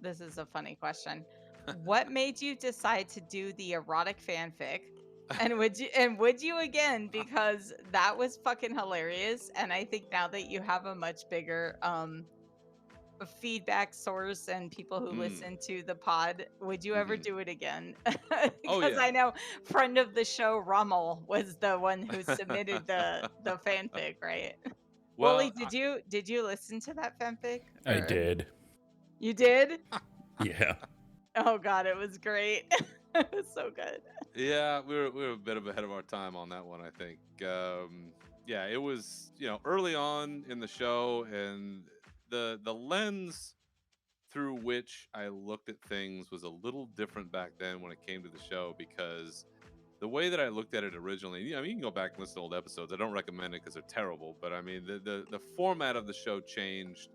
this is a funny question. What made you decide to do the erotic fanfic? And would you again, because that was fucking hilarious, and I think now that you have a much bigger feedback source and people who Mm, listen to the pod, would you ever hmm. do it again? Oh Because yeah. I know friend of the show Rommel was the one who submitted the fanfic, right? Wooly, Well, did you listen to that fanfic? I Or did. you did? Yeah. Oh god, it was great. It was so good. yeah, we were a bit of ahead of our time on that one. I think. Yeah, it was early on in the show, and the lens through which I looked at things was a little different back then when it came to the show because the way that I looked at it originally, I mean, you can go back and listen to old episodes. I don't recommend it because they're terrible, but I mean, the format of the show changed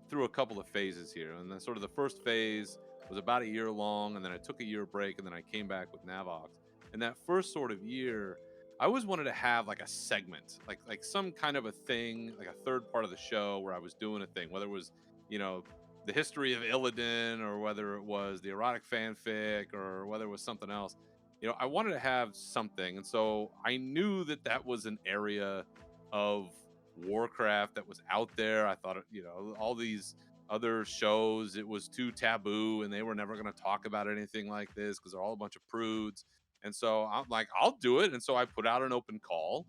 through a couple of phases here. And then sort of the first phase was about a year long, and then I took a year break, and then I came back with Navox. And that first sort of year, I always wanted to have like a segment, like some kind of a thing, like a third part of the show where I was doing a thing, whether it was, you know, the history of Illidan, or whether it was the erotic fanfic, or whether it was something else. I wanted to have something, and so I knew that was an area of Warcraft that was out there. I thought, all these other shows, it was too taboo, and they were never going to talk about anything like this because they're all a bunch of prudes. And so I'm like, I'll do it. And so I put out an open call.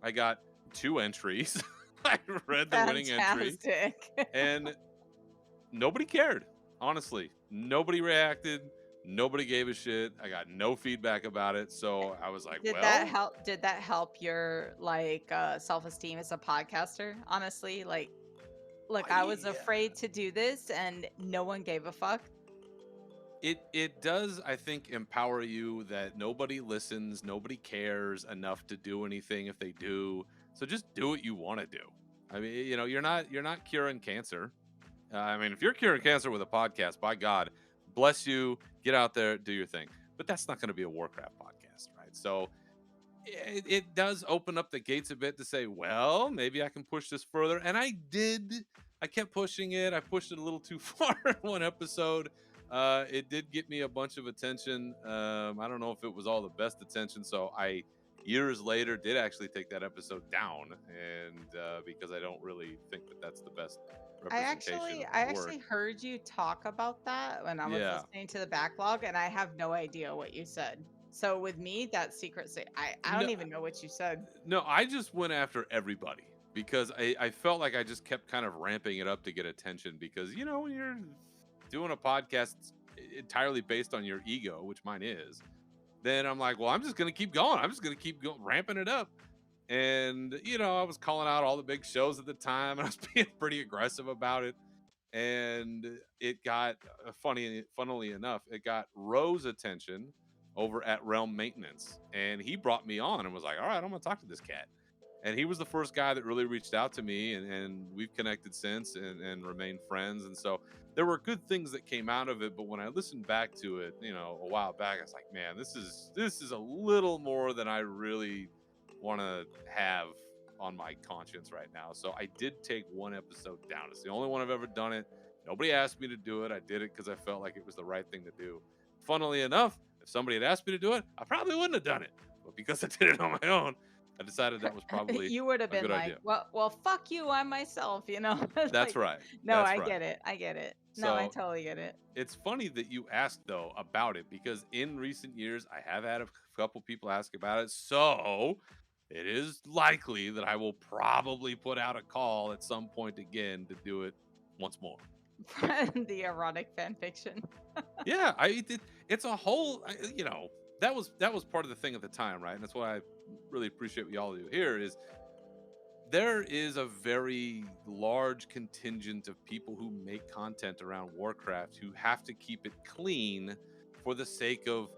I got 2 entries. I read the winning entry, and nobody cared. Honestly, nobody reacted. Nobody gave a shit. I got no feedback about it. So I was like, Did that help your self-esteem as a podcaster? Honestly, look, I was afraid to do this and no one gave a fuck. It does, I think, empower you that nobody listens, nobody cares enough to do anything if they do. So just do what you want to do. I mean, you're not curing cancer. I mean, if you're curing cancer with a podcast, by God, bless you. Get out there, do your thing. But that's not going to be a Warcraft podcast, right? So it does open up the gates a bit to say, well, maybe I can push this further. And I did. I kept pushing it. I pushed it a little too far in one episode. It did get me a bunch of attention. I don't know if it was all the best attention. So I, years later, did actually take that episode down. And because I don't really think that's the best representation. I actually heard you talk about that when I was listening to the backlog, and I have no idea what you said. So with me, that secret I don't even know what you said. No, I just went after everybody because I felt like I just kept kind of ramping it up to get attention because, when you're doing a podcast entirely based on your ego, which mine is, then I'm like, well, I'm just going to keep going. I'm just going to keep ramping it up. And, I was calling out all the big shows at the time, and I was being pretty aggressive about it. And it got, funnily enough, it got Ro's attention over at Realm Maintenance. And he brought me on and was like, all right, I'm going to talk to this cat. And he was the first guy that really reached out to me, and we've connected since and remained friends. And so there were good things that came out of it. But when I listened back to it, a while back, I was like, man, this is a little more than I really want to have on my conscience right now. So I did take one episode down. It's the only one I've ever done it. Nobody asked me to do it. I did it because I felt like it was the right thing to do. Funnily enough, if somebody had asked me to do it, I probably wouldn't have done it. But because I did it on my own, I decided that was probably you would have been like, idea. well, fuck you, I'm myself, That's like, right. No, That's I right. get it. I get it. So, no, I totally get it. It's funny that you asked though about it because in recent years I have had a couple people ask about it. So it is likely that I will probably put out a call at some point again to do it once more. The erotic fan fiction. Yeah, it's a whole, that was part of the thing at the time, right? And that's why I really appreciate what y'all do here is there is a very large contingent of people who make content around Warcraft who have to keep it clean for the sake of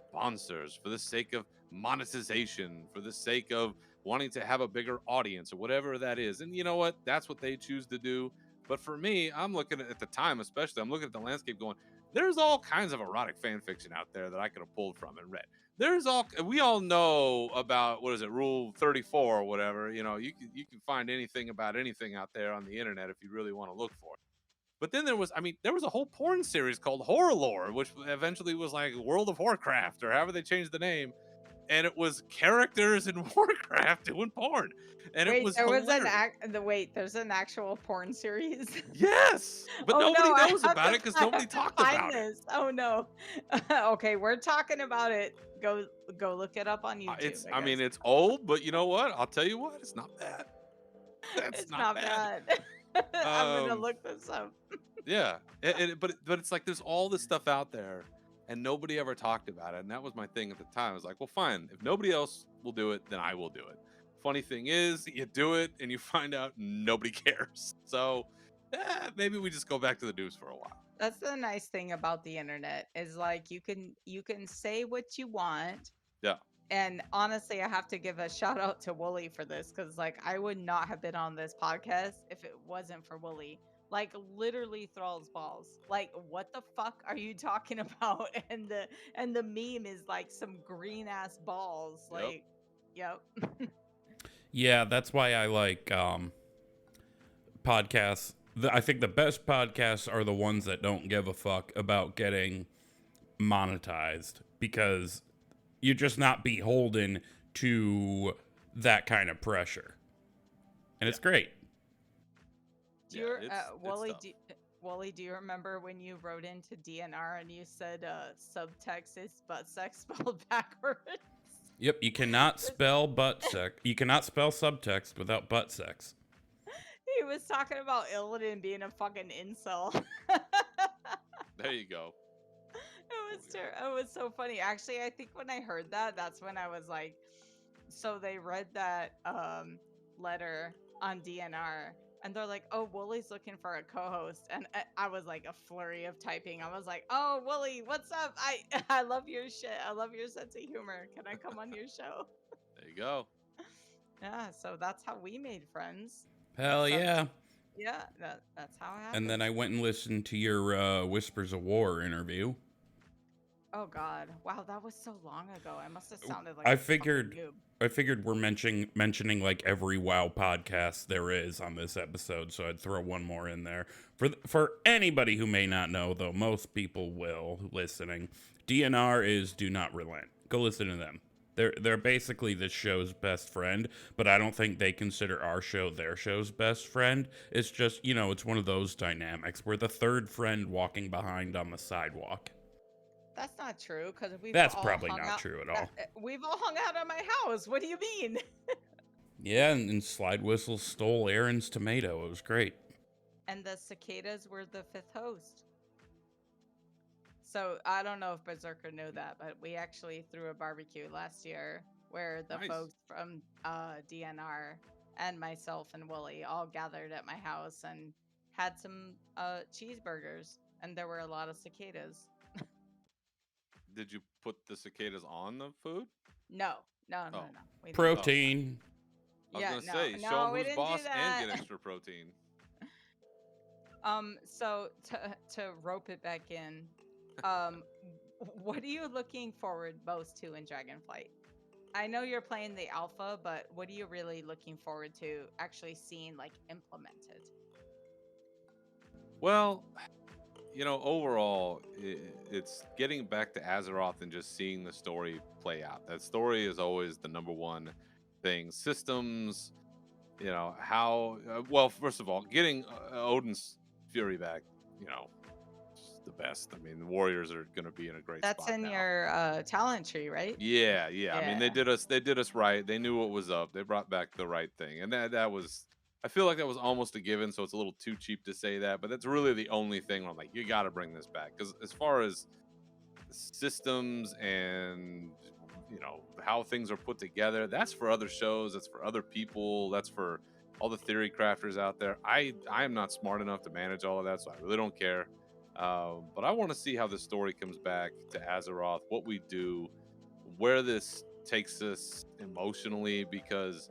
sponsors, for the sake of monetization, for the sake of wanting to have a bigger audience or whatever that is. And you know what? That's what they choose to do. But for me, I'm looking at the time, especially, I'm looking at the landscape going, there's all kinds of erotic fan fiction out there that I could have pulled from and read. We all know about, what is it, Rule 34 or whatever. You can find anything about anything out there on the internet if you really want to look for it. But then there was a whole porn series called Horror Lore, which eventually was like World of Warcraft or however they changed the name. And it was characters in Warcraft doing porn. And it was hilarious. There's an actual porn series. Yes, but nobody knows about it because nobody talked about it. Oh no. Okay, we're talking about it. Go look it up on YouTube. It's old, but you know what? I'll tell you what, it's not bad. It's not bad. I'm gonna look this up. Yeah, but it's like there's all this stuff out there, and nobody ever talked about it. And that was my thing at the time. I was like, well, fine. If nobody else will do it, then I will do it. Funny thing is, you do it and you find out nobody cares. So maybe we just go back to the news for a while. That's the nice thing about the internet is like you can say what you want. Yeah. And honestly, I have to give a shout out to Wooly for this because like I would not have been on this podcast if it wasn't for Wooly. Like literally Thrall's balls. Like what the fuck are you talking about? And the meme is like some green ass balls. Like, yep. Yeah, that's why I like podcasts I think the best podcasts are the ones that don't give a fuck about getting monetized, because you're just not beholden to that kind of pressure. And it's great. Do you, it's Wooly, tough. Wooly, do you remember when you wrote into DNR and you said subtext is butt sex spelled backwards? Yep, you cannot spell butt sex. You cannot spell subtext without butt sex. He was talking about Illidan being a fucking incel. There you go. It was so funny. Actually, I think when I heard that, that's when I was like, so they read that letter on DNR and they're like, oh, Wooly's looking for a co-host. And I was like a flurry of typing. I was like, oh, Wooly, what's up? I love your shit. I love your sense of humor. Can I come on your show? There you go. Yeah, so that's how we made friends. Hell So, yeah. yeah, that's how it happened. And then I went and listened to your Whispers of War interview. Oh God! Wow, that was so long ago. I must have sounded like I a fucking figured noob. I figured we're mentioning like every WoW podcast there is on this episode, so I'd throw one more in there. For anybody who may not know, though most people will listening, DNR is Do Not Relent. Go listen to them. They're basically this show's best friend, but I don't think they consider our show their show's best friend. It's just, it's one of those dynamics. We're the third friend walking behind on the sidewalk. That's not true because That's probably not true at all. We've all hung out at my house. What do you mean? Yeah, and Slide Whistle stole Aaron's tomato. It was great. And the cicadas were the fifth host. So I don't know if Berzerker knew that, but we actually threw a barbecue last year where the Nice. folks from DNR and myself and Wooly all gathered at my house and had some cheeseburgers, and there were a lot of cicadas. Did you put the cicadas on the food? No. We didn't. Protein. I was Yeah, gonna say, no, show 'em we who's didn't do boss and that. get extra protein. So to rope it back in, what are you looking forward most to in Dragonflight? I know you're playing the alpha, but what are you really looking forward to actually seeing like implemented? Well, overall, it's getting back to Azeroth and just seeing the story play out. That story is always the number one thing. Systems, how. Well, first of all, getting Odin's Fury back, is the best. I mean, the Warriors are going to be in a great That's spot in now. your talent tree, right? Yeah. I mean, they Yeah. did us right. They knew what was up. They brought back the right thing, and that was. I feel like that was almost a given, so it's a little too cheap to say that, but that's really the only thing where I'm like, you got to bring this back, because as far as systems and how things are put together, that's for other shows, that's for other people, that's for all the theory crafters out there. I am not smart enough to manage all of that, so I really don't care. But I want to see how the story comes back to Azeroth, what we do, where this takes us emotionally, because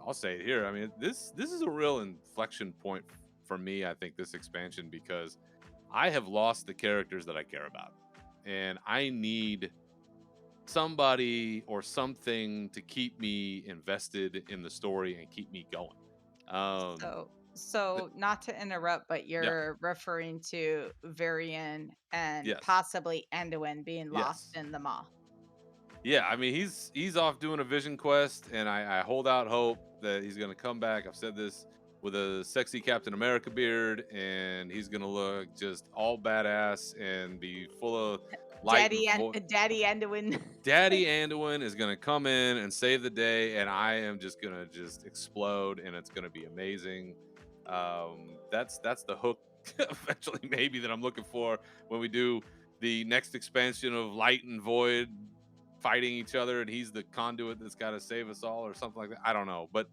I'll say it here. I mean, this is a real inflection point for me. I think this expansion, because I have lost the characters that I care about, and I need somebody or something to keep me invested in the story and keep me going. So not to interrupt, but you're referring to Varian and Yes. possibly Anduin being lost Yes. in the maw. Yeah, I mean, he's off doing a vision quest, and I hold out hope that he's going to come back. I've said this, with a sexy Captain America beard, and he's going to look just all badass and be full of light. Daddy Anduin. Daddy Anduin is going to come in and save the day, and I am just going to explode, and it's going to be amazing. That's the hook eventually, maybe, that I'm looking for when we do the next expansion of Light and Void fighting each other, and he's the conduit that's got to save us all, or something like that. I don't know, but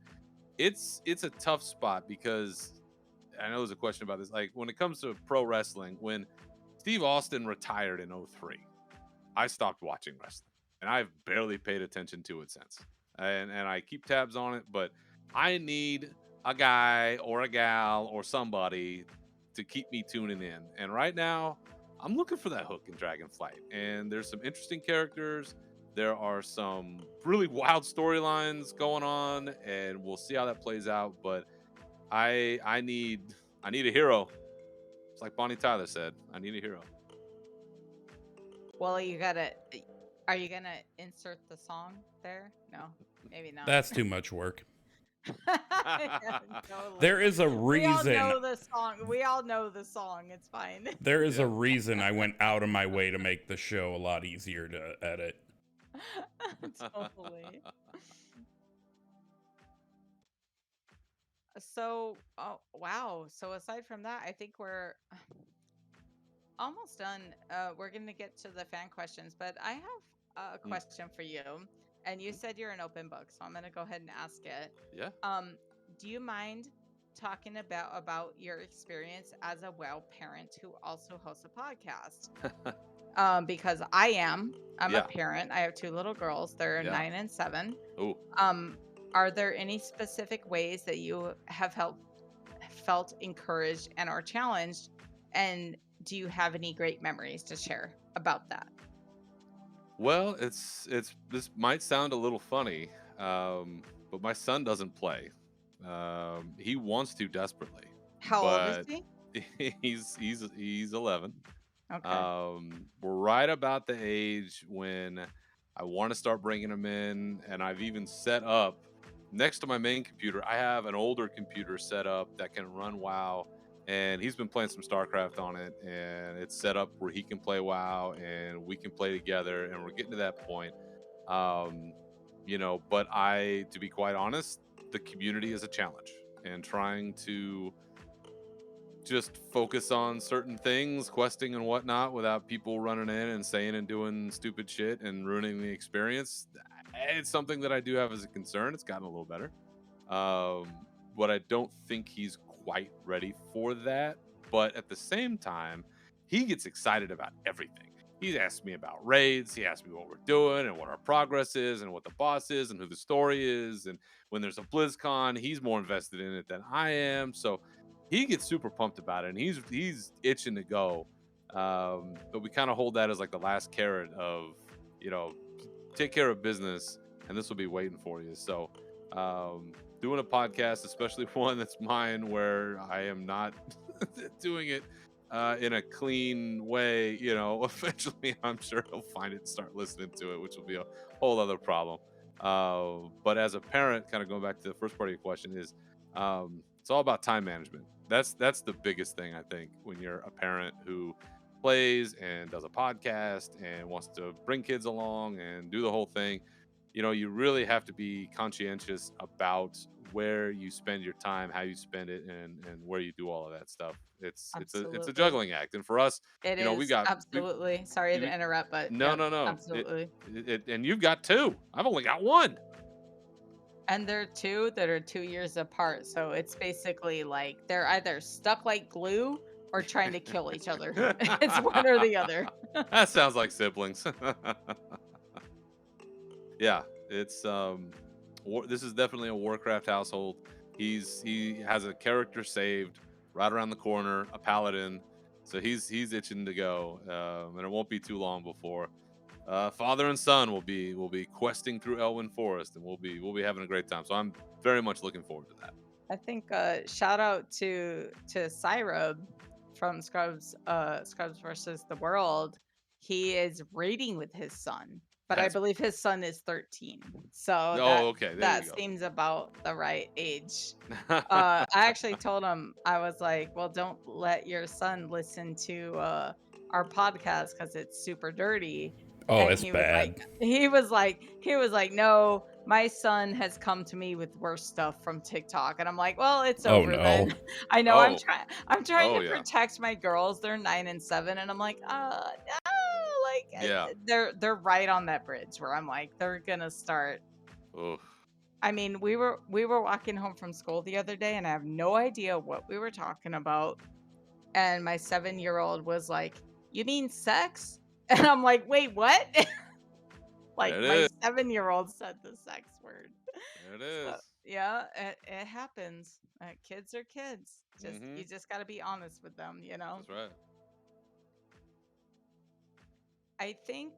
it's a tough spot, because I know there's a question about this. Like, when it comes to pro wrestling, when Steve Austin retired in 2003, I stopped watching wrestling, and I've barely paid attention to it since. And I keep tabs on it, but I need a guy or a gal or somebody to keep me tuning in. And right now, I'm looking for that hook in Dragonflight. And there's some interesting characters. There are some really wild storylines going on, and we'll see how that plays out. But I need a hero. It's like Bonnie Tyler said. I need a hero. Well, are you gonna insert the song there? No, maybe not. That's too much work. Yeah, totally. There is a We all reason. know the song. We all know the song. It's fine. There is Yeah. a reason I went out of my way to make the show a lot easier to edit. Totally. So, oh wow. So aside from that, I think we're almost done. We're going to get to the fan questions, but I have a question for you. And you said you're an open book, so I'm going to go ahead and ask it. Yeah. Do you mind talking about your experience as a WoW parent who also hosts a podcast? Because I'm Yeah. a parent. I have 2 little girls. They're Yeah. 9 and 7. Ooh. Are there any specific ways that you have felt encouraged and or challenged? And do you have any great memories to share about that? Well, it's this might sound a little funny, but my son doesn't play. He wants to desperately, How old is but he? he's 11. Okay. We're right about the age when I want to start bringing him in, and I've even set up next to my main computer. I have an older computer set up that can run WoW, and he's been playing some StarCraft on it, and it's set up where he can play WoW and we can play together, and we're getting to that point. But to be quite honest, the community is a challenge, and trying to just focus on certain things, questing and whatnot, without people running in and saying and doing stupid shit and ruining the experience. It's something that I do have as a concern. It's gotten a little better, but I don't think he's quite ready for that. But at the same time, he gets excited about everything. He asks me about raids. He asks me what we're doing and what our progress is and what the boss is and who the story is. And when there's a BlizzCon, he's more invested in it than I am. So he gets super pumped about it, and he's itching to go. But we kind of hold that as like the last carrot of, take care of business, and this will be waiting for you. So, doing a podcast, especially one that's mine, where I am not doing it in a clean way, eventually I'm sure he'll find it and start listening to it, which will be a whole other problem. But as a parent, kind of going back to the first part of your question, is it's all about time management. That's the biggest thing, I think, when you're a parent who plays and does a podcast and wants to bring kids along and do the whole thing. You really have to be conscientious about where you spend your time, how you spend it, and where you do all of that stuff. It's a Absolutely. juggling act, and for us, It we is got absolutely. Sorry to interrupt, but no, yep, no. absolutely. And you've got 2. I've only got 1. And they're 2 that are 2 years apart, so it's basically like they're either stuck like glue or trying to kill each other. It's one or the other. That sounds like siblings. Yeah, it's this is definitely a Warcraft household. He has a character saved right around the corner, a paladin, so he's itching to go, and it won't be too long before father and son will be questing through Elwyn Forest, and we'll be having a great time. So I'm very much looking forward to that. I think shout out to Cyrub from Scrubs versus the World. He is raiding with his son, but I believe his son is 13. So Okay, there that you go. seems about the right age. I actually told him, I was like, well, don't let your son listen to our podcast because it's super dirty. Oh, And it's he bad. was like, no, my son has come to me with worse stuff from TikTok. And I'm like, well, it's Oh, over no. then. I know Oh. I'm trying Oh, to yeah. protect my girls. They're 9 and 7. And I'm like, no, like Yeah. they're right on that bridge where I'm like, they're gonna start. Oof. I mean, we were walking home from school the other day, and I have no idea what we were talking about. And my 7-year-old was like, "You mean sex?" And I'm like, "Wait, what?" Like There it my is. 7-year-old said the sex word. There it is. So, yeah, it happens. Kids are kids. You just got to be honest with them, That's right. I think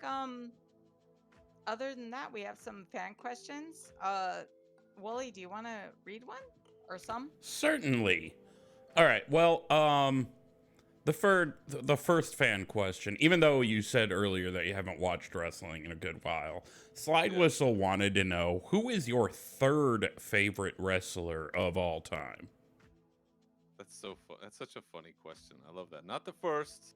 other than that, we have some fan questions. Wooly, do you want to read one? or some? Certainly. All right. Well, the first fan question. Even though you said earlier that you haven't watched wrestling in a good while, Slide Yeah. Whistle wanted to know who is your third favorite wrestler of all time. That's so fun. That's such a funny question. I love that. Not the first,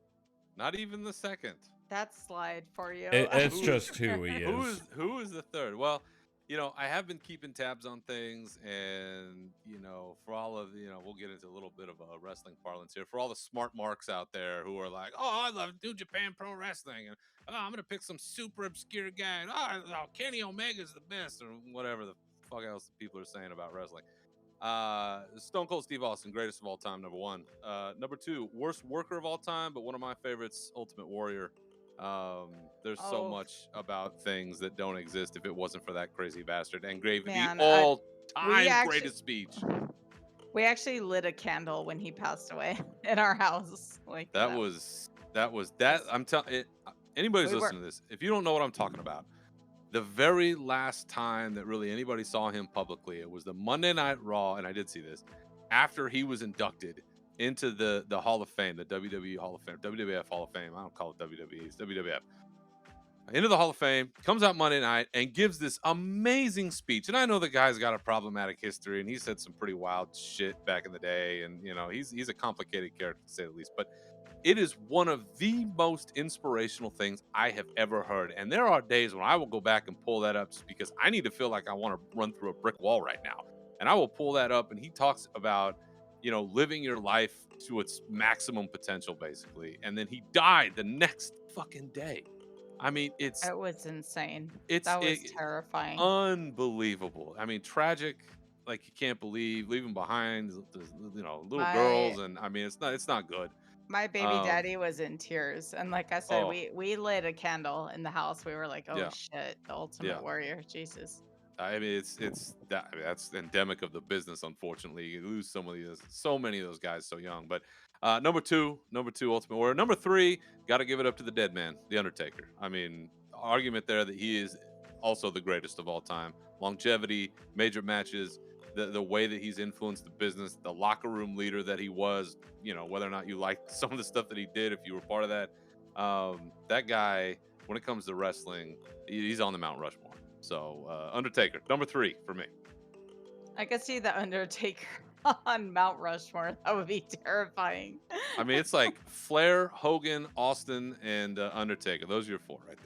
not even the second. That's Slide for you. It's Who- just who he is. Who is the third? Well, I have been keeping tabs on things, and for all of we'll get into a little bit of a wrestling parlance here. For all the smart marks out there who are like, "Oh, I love New Japan Pro Wrestling," and I'm gonna pick some super obscure guy. And, Kenny Omega's the best, or whatever the fuck else the people are saying about wrestling. Stone Cold Steve Austin, greatest of all time, number one. Number two, worst worker of all time, but one of my favorites, Ultimate Warrior. There's so Oh. much about things that don't exist if it wasn't for that crazy bastard and gave Man, the all-time actually- greatest speech. We actually lit a candle when he passed away in our house. Like That was that. I'm telling it. Anybody who's We were- listening to this, if you don't know what I'm talking about, the very last time that really anybody saw him publicly, it was the Monday Night Raw, and I did see this after he was inducted into the Hall of Fame, the WWE Hall of Fame, WWF Hall of Fame. I don't call it WWE, it's WWF. Into the Hall of Fame, comes out Monday night and gives this amazing speech. And I know the guy's got a problematic history, and he said some pretty wild shit back in the day. And he's a complicated character to say the least. But it is one of the most inspirational things I have ever heard. And there are days when I will go back and pull that up just because I need to feel like I want to run through a brick wall right now. And I will pull that up, and he talks about, living your life to its maximum potential, basically. And then he died the next fucking day. I mean, It was insane. It's That was terrifying. unbelievable. I mean, tragic, like you can't believe, leaving behind, little My- girls, and I mean, it's not good. My baby daddy was in tears, and like I said, Oh. we lit a candle in the house. We were like, "Oh Yeah. shit, the Ultimate Yeah. Warrior, Jesus!" I mean, that's endemic of the business. Unfortunately, you lose so many of those guys so young. But number two, Ultimate Warrior. Number three, got to give it up to the dead man, the Undertaker. I mean, argument there that he is also the greatest of all time. Longevity, major matches, the way that he's influenced the business, the locker room leader that he was. Whether or not you liked some of the stuff that he did, if you were part of that, that guy, when it comes to wrestling, he's on the Mount Rushmore. So Undertaker, number three for me. I could see the Undertaker on Mount Rushmore. That would be terrifying. I mean, it's like Flair, Hogan, Austin, and Undertaker. Those are your four right there.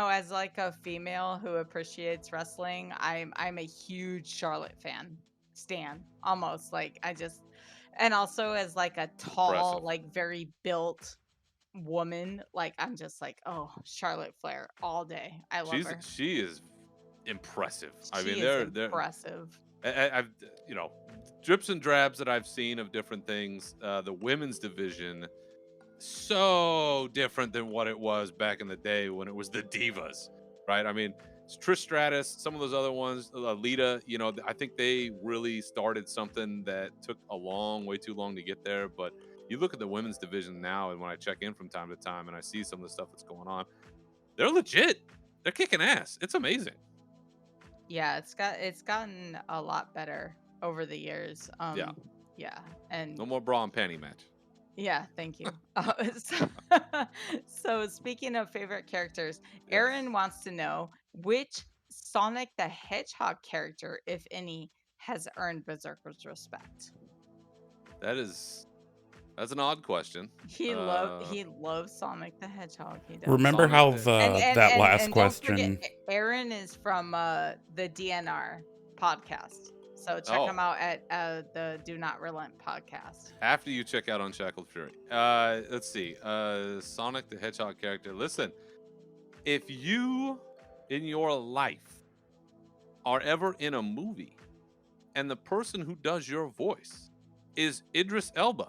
As like a female who appreciates wrestling, I'm a huge Charlotte fan. Stan, almost like and also as like a tall, Impressive. like very built woman, like I'm just like, oh, Charlotte Flair all day. I love her. She is impressive. I She mean, is they're impressive. I've drips and drabs that I've seen of different things. The women's division, so different than what it was back in the day when it was the Divas, right? I mean, it's Trish Stratus, some of those other ones, Lita. I think they really started something that took way too long to get there. But you look at the women's division now, and when I check in from time to time, and I see some of the stuff that's going on, they're legit. They're kicking ass. It's amazing. Yeah, it's gotten a lot better over the years. Yeah, and No more bra and panty match. yeah, thank you. So, so speaking of favorite characters, Aaron wants to know which Sonic the Hedgehog character, if any, has earned Berserker's respect. That's an odd question. He loves Sonic the Hedgehog. He does. Remember Sonic how the- that last don't question? forget, Aaron is from the DNR podcast. So check Oh. him out at the Do Not Relent podcast. After you check out Unshackled Fury. Let's see. Sonic the Hedgehog character. Listen, if you in your life are ever in a movie and the person who does your voice is Idris Elba,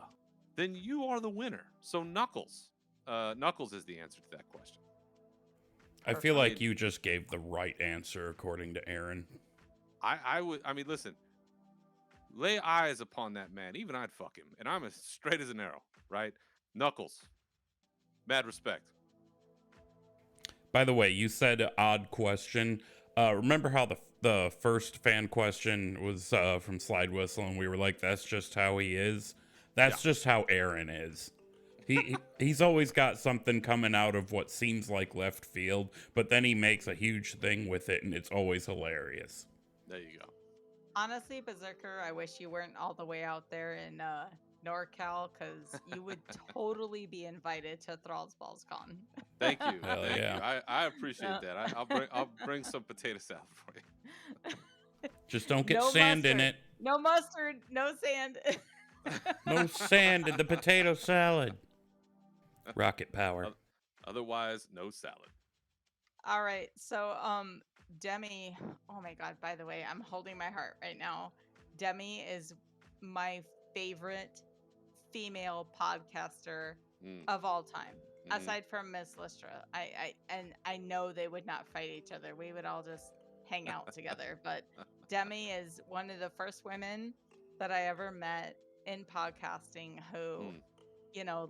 then you are the winner. So Knuckles. Knuckles is the answer to that question. I feel I like mean- you just gave the right answer according to Aaron. I mean, listen, lay eyes upon that man. Even I'd fuck him. And I'm as straight as an arrow, right? Knuckles. Mad respect. By the way, you said odd question. Remember how the first fan question was from Slide Whistle, and we were like, "That's just how he is. That's just how Aaron is." He's always got something coming out of what seems like left field, but then he makes a huge thing with it, and it's always hilarious. There you go. Honestly, Berzerker, I wish you weren't all the way out there in NorCal, because you would totally be invited to ThrallsBallsCon. Thank you. Hell Thank yeah. you. I appreciate that. I'll bring some potato salad for you. Just don't get No sand in mustard. it. No mustard, no sand. No sand in the potato salad. Rocket power. Otherwise, no salad. All right. So, Demi, oh my God, by the way, I'm holding my heart right now. Demi is my favorite female podcaster of all time, aside from Miss Lystra. I know they would not fight each other. We would all just hang out together. But Demi is one of the first women that I ever met in podcasting who,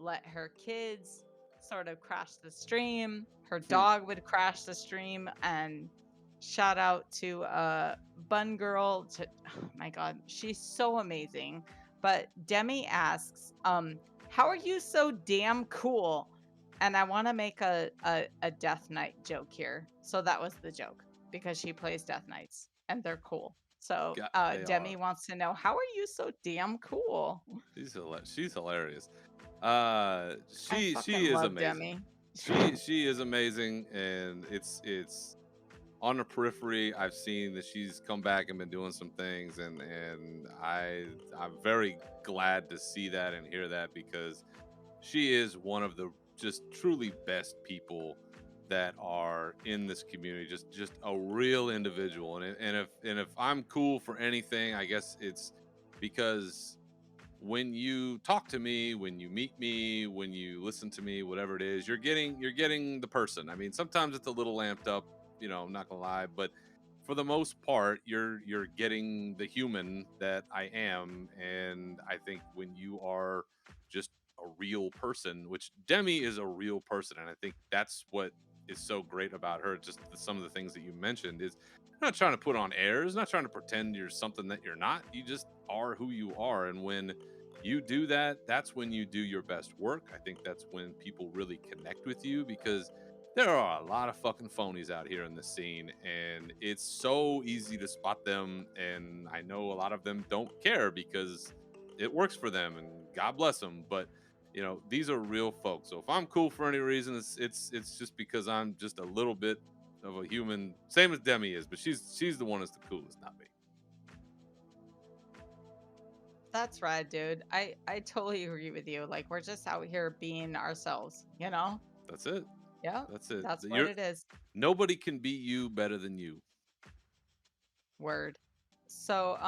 let her kids sort of crash the stream. Her dog would crash the stream. And shout out to Bun Girl. Oh my God, she's so amazing. But Demi asks, how are you so damn cool? And I want to make a Death Knight joke here. So that was the joke, because she plays Death Knights and they're cool. So Demi wants to know, how are you so damn cool? She's hilarious. She is amazing. Demi. She is amazing, and it's on the periphery. I've seen that she's come back and been doing some things, and I'm very glad to see that and hear that, because she is one of the just truly best people that are in this community. Just a real individual, and if I'm cool for anything, I guess it's because when you talk to me, when you meet me, when you listen to me, whatever it is, you're getting the person. I mean, sometimes it's a little amped up, I'm not gonna lie, but for the most part, you're getting the human that I am. And I think when you are just a real person, which Demi is a real person, and I think that's what is so great about her. Just some of the things that you mentioned is not trying to put on airs, not trying to pretend you're something that you're not. You just are who you are. And when you do that, that's when you do your best work. I think that's when people really connect with you, because there are a lot of fucking phonies out here in the scene, and it's so easy to spot them. And I know a lot of them don't care because it works for them, and God bless them. But these are real folks. So if I'm cool for any reason, it's just because I'm just a little bit of a human, same as Demi is, but she's the one that's the coolest, not me. That's right, dude. I totally agree with you. Like, we're just out here being ourselves, That's it. Yeah, That's it. that's what it is. Nobody can beat you better than you. Word. So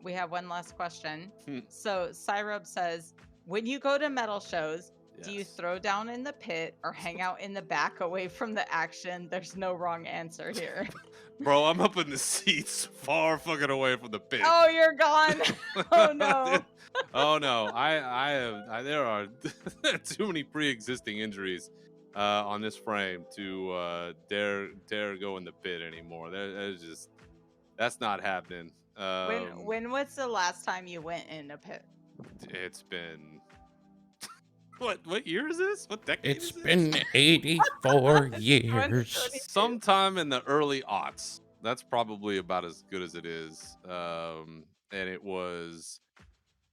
we have one last question. So Cyrub says, when you go to metal shows, do you throw down in the pit or hang out in the back away from the action? There's no wrong answer here. Bro, I'm up in the seats, far fucking away from the pit. Oh, you're gone. Oh no. Oh no. There are too many pre-existing injuries on this frame to dare go in the pit anymore. That's not happening. When was the last time you went in a pit? It's been what year is this? What decade It's is this? been 84 years. Sometime in the early aughts. That's probably about as good as it is. And it was,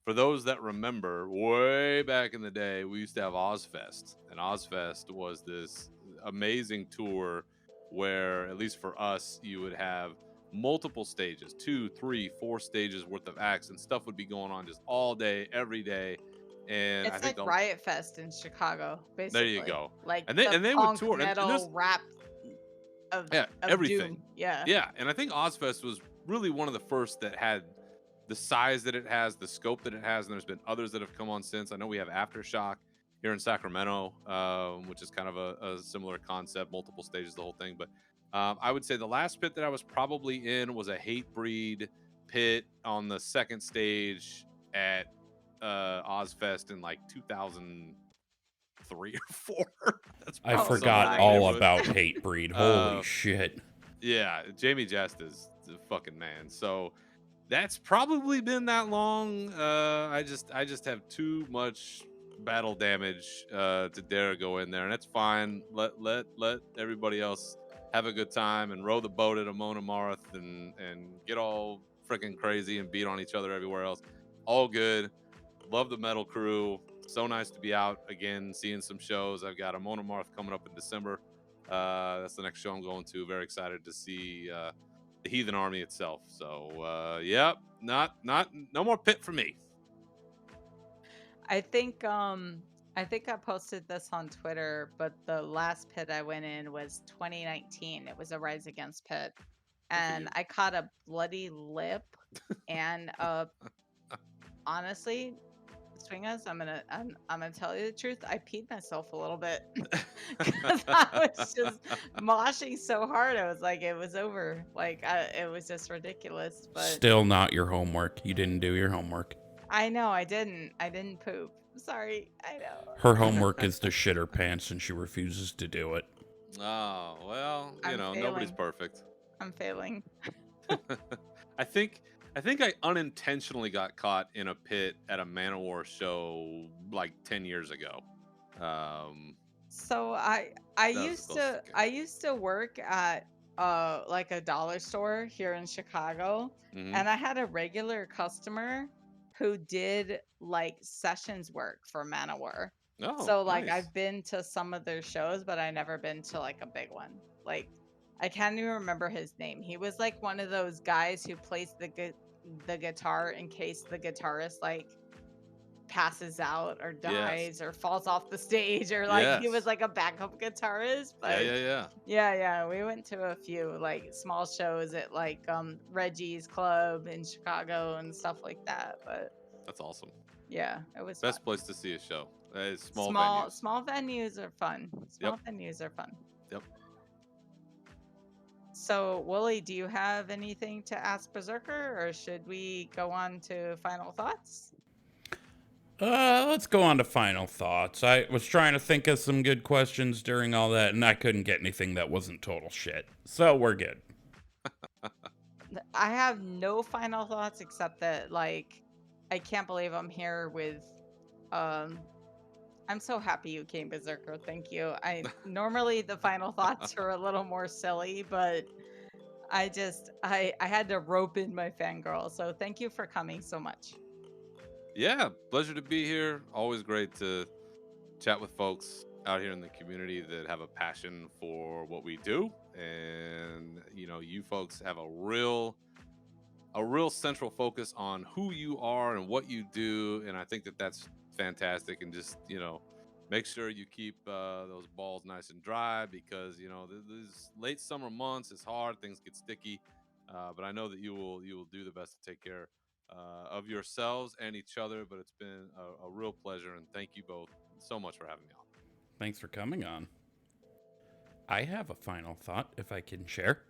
for those that remember, way back in the day, we used to have Ozfest. And Ozfest was this amazing tour where, at least for us, you would have multiple stages, 2, 3, 4 stages worth of acts, and stuff would be going on just all day, every day. And it's I think like Riot Fest in Chicago, basically. There you go. Like, and they would tour metal rap of everything. Doom. Yeah. Yeah, and I think Ozfest was really one of the first that had the size that it has, the scope that it has, and there's been others that have come on since. I know we have Aftershock here in Sacramento, which is kind of a similar concept, multiple stages, the whole thing. But I would say the last pit that I was probably in was a Hatebreed pit on the second stage at Ozfest in like 2003 or 4. I forgot all about Hatebreed. Holy shit. Yeah, Jamie Jest is fucking man. So that's probably been that long. I just have too much battle damage to dare go in there, and that's fine. Let everybody else have a good time and row the boat at Amona Marth and get all freaking crazy and beat on each other everywhere else. All good. Love the metal crew. So nice to be out again, seeing some shows. I've got Amona Marth coming up in December. That's the next show I'm going to. Very excited to see the Heathen Army itself. So yep, no more pit for me. I think I posted this on Twitter, but the last pit I went in was 2019. It was a Rise Against pit, and you. I caught a bloody lip, and honestly, Swingers, I'm gonna tell you the truth. I peed myself a little bit because I was just moshing so hard. I was like, it was over. Like it was just ridiculous. But Still not your homework. You didn't do your homework. I know I didn't. I didn't poop. Sorry. I know. Her homework is to shit her pants, and she refuses to do it. Oh well, I'm nobody's failing. perfect. I'm failing. I think I unintentionally got caught in a pit at a Manowar show like 10 years ago. So I used to work at like a dollar store here in Chicago, Mhm. and I had a regular customer who did like sessions work for Manowar. Oh, So like nice. I've been to some of their shows, but I never been to like a big one. Like I can't even remember his name. He was like one of those guys who plays the guitar in case the guitarist like passes out or Yes. dies or falls off the stage, or like he was Yes. like a backup guitarist. Yeah, But yeah. yeah, we went to a few like small shows at like Reggie's Club in Chicago and stuff like that. But That's awesome. yeah, it was Best fun. place to see a show. Is small venues. Small venues are fun. Small venues are fun. Yep. So, Wooly, do you have anything to ask Berzerker, or should we go on to final thoughts? Let's go on to final thoughts. I was trying to think of some good questions during all that, and I couldn't get anything that wasn't total shit. So we're good. I have no final thoughts except that, like, I can't believe I'm here with, I'm so happy you came, Berzerker. Thank you. Normally the final thoughts are a little more silly, but I had to rope in my fangirl. So thank you for coming so much. Yeah, pleasure to be here. Always great to chat with folks out here in the community that have a passion for what we do. And you folks have a real central focus on who you are and what you do, and I think that that's fantastic. And just make sure you keep those balls nice and dry, because these late summer months is hard, things get sticky, but I know that you will do the best to take care of yourselves and each other. But it's been a real pleasure, and thank you both so much for having me on. Thanks for coming on. I have a final thought, if I can share.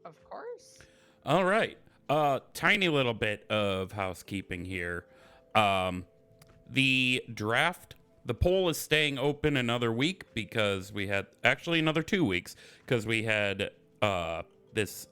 Of course. All right. Tiny little bit of housekeeping here. The draft, the poll is staying open another week because we had, actually another 2 weeks, because we had this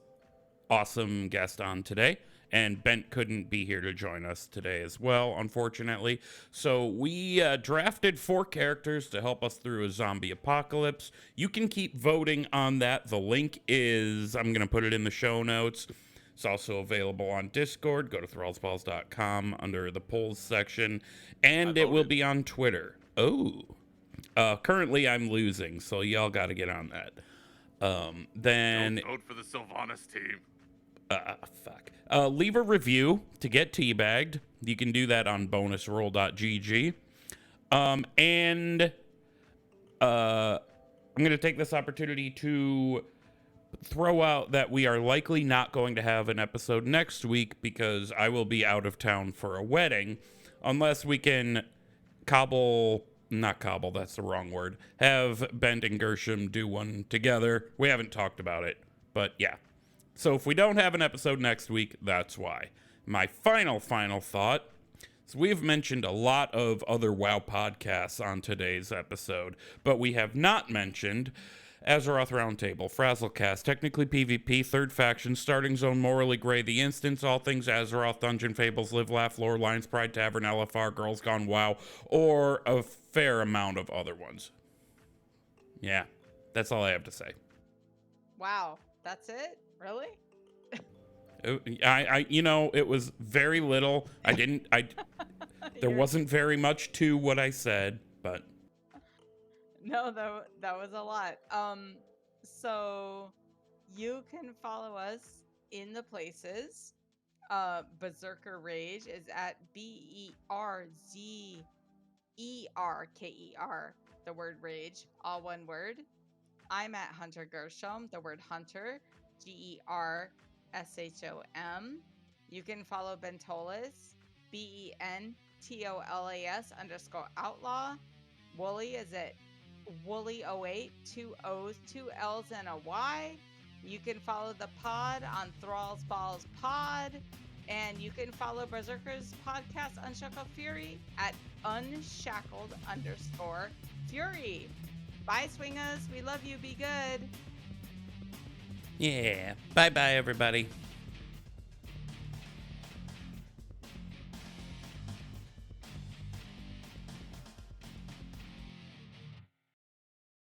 awesome guest on today, and Bent couldn't be here to join us today as well, unfortunately. So we drafted 4 characters to help us through a zombie apocalypse. You can keep voting on that. The link is, I'm going to put it in the show notes. It's also available on Discord. Go to ThrallsBalls.com under the polls section, and it will be on Twitter. Oh, currently I'm losing, so y'all got to get on that. Then Vote for the Sylvanas team. fuck. Leave a review to get teabagged. You can do that on bonusroll.gg. And I'm going to take this opportunity to throw out that we are likely not going to have an episode next week because I will be out of town for a wedding, unless we can not cobble, that's the wrong word, have Bent and Gershom do one together. We haven't talked about it, but yeah. So if we don't have an episode next week, that's why. My final thought is we've mentioned a lot of other WoW podcasts on today's episode, but we have not mentioned Azeroth Roundtable, Frazzlecast, technically PvP, third faction, starting zone, morally gray, the instance, all things Azeroth, Dungeon Fables, Live Laugh, Lore, Lions Pride, Tavern, LFR, Girls Gone WoW, or a fair amount of other ones. Yeah, that's all I have to say. Wow, that's it? Really? It was very little. There wasn't very much to what I said, but No, that was a lot. So you can follow us in the places. Berzerker Rage is at BERZERKER, the word rage, all one word. I'm at Hunter Gershom, the word hunter, GERSHOM. You can follow Bentolas, BENTOLAS_outlaw. Wooly is at Wooly08, 2 O's, 2 L's, and a Y. You can follow the pod on ThrallsBallsPod. And you can follow Berzerker's podcast, Unshackled Fury, at unshackled_fury. Bye, swingers. We love you. Be good. yeah. Bye-bye, everybody.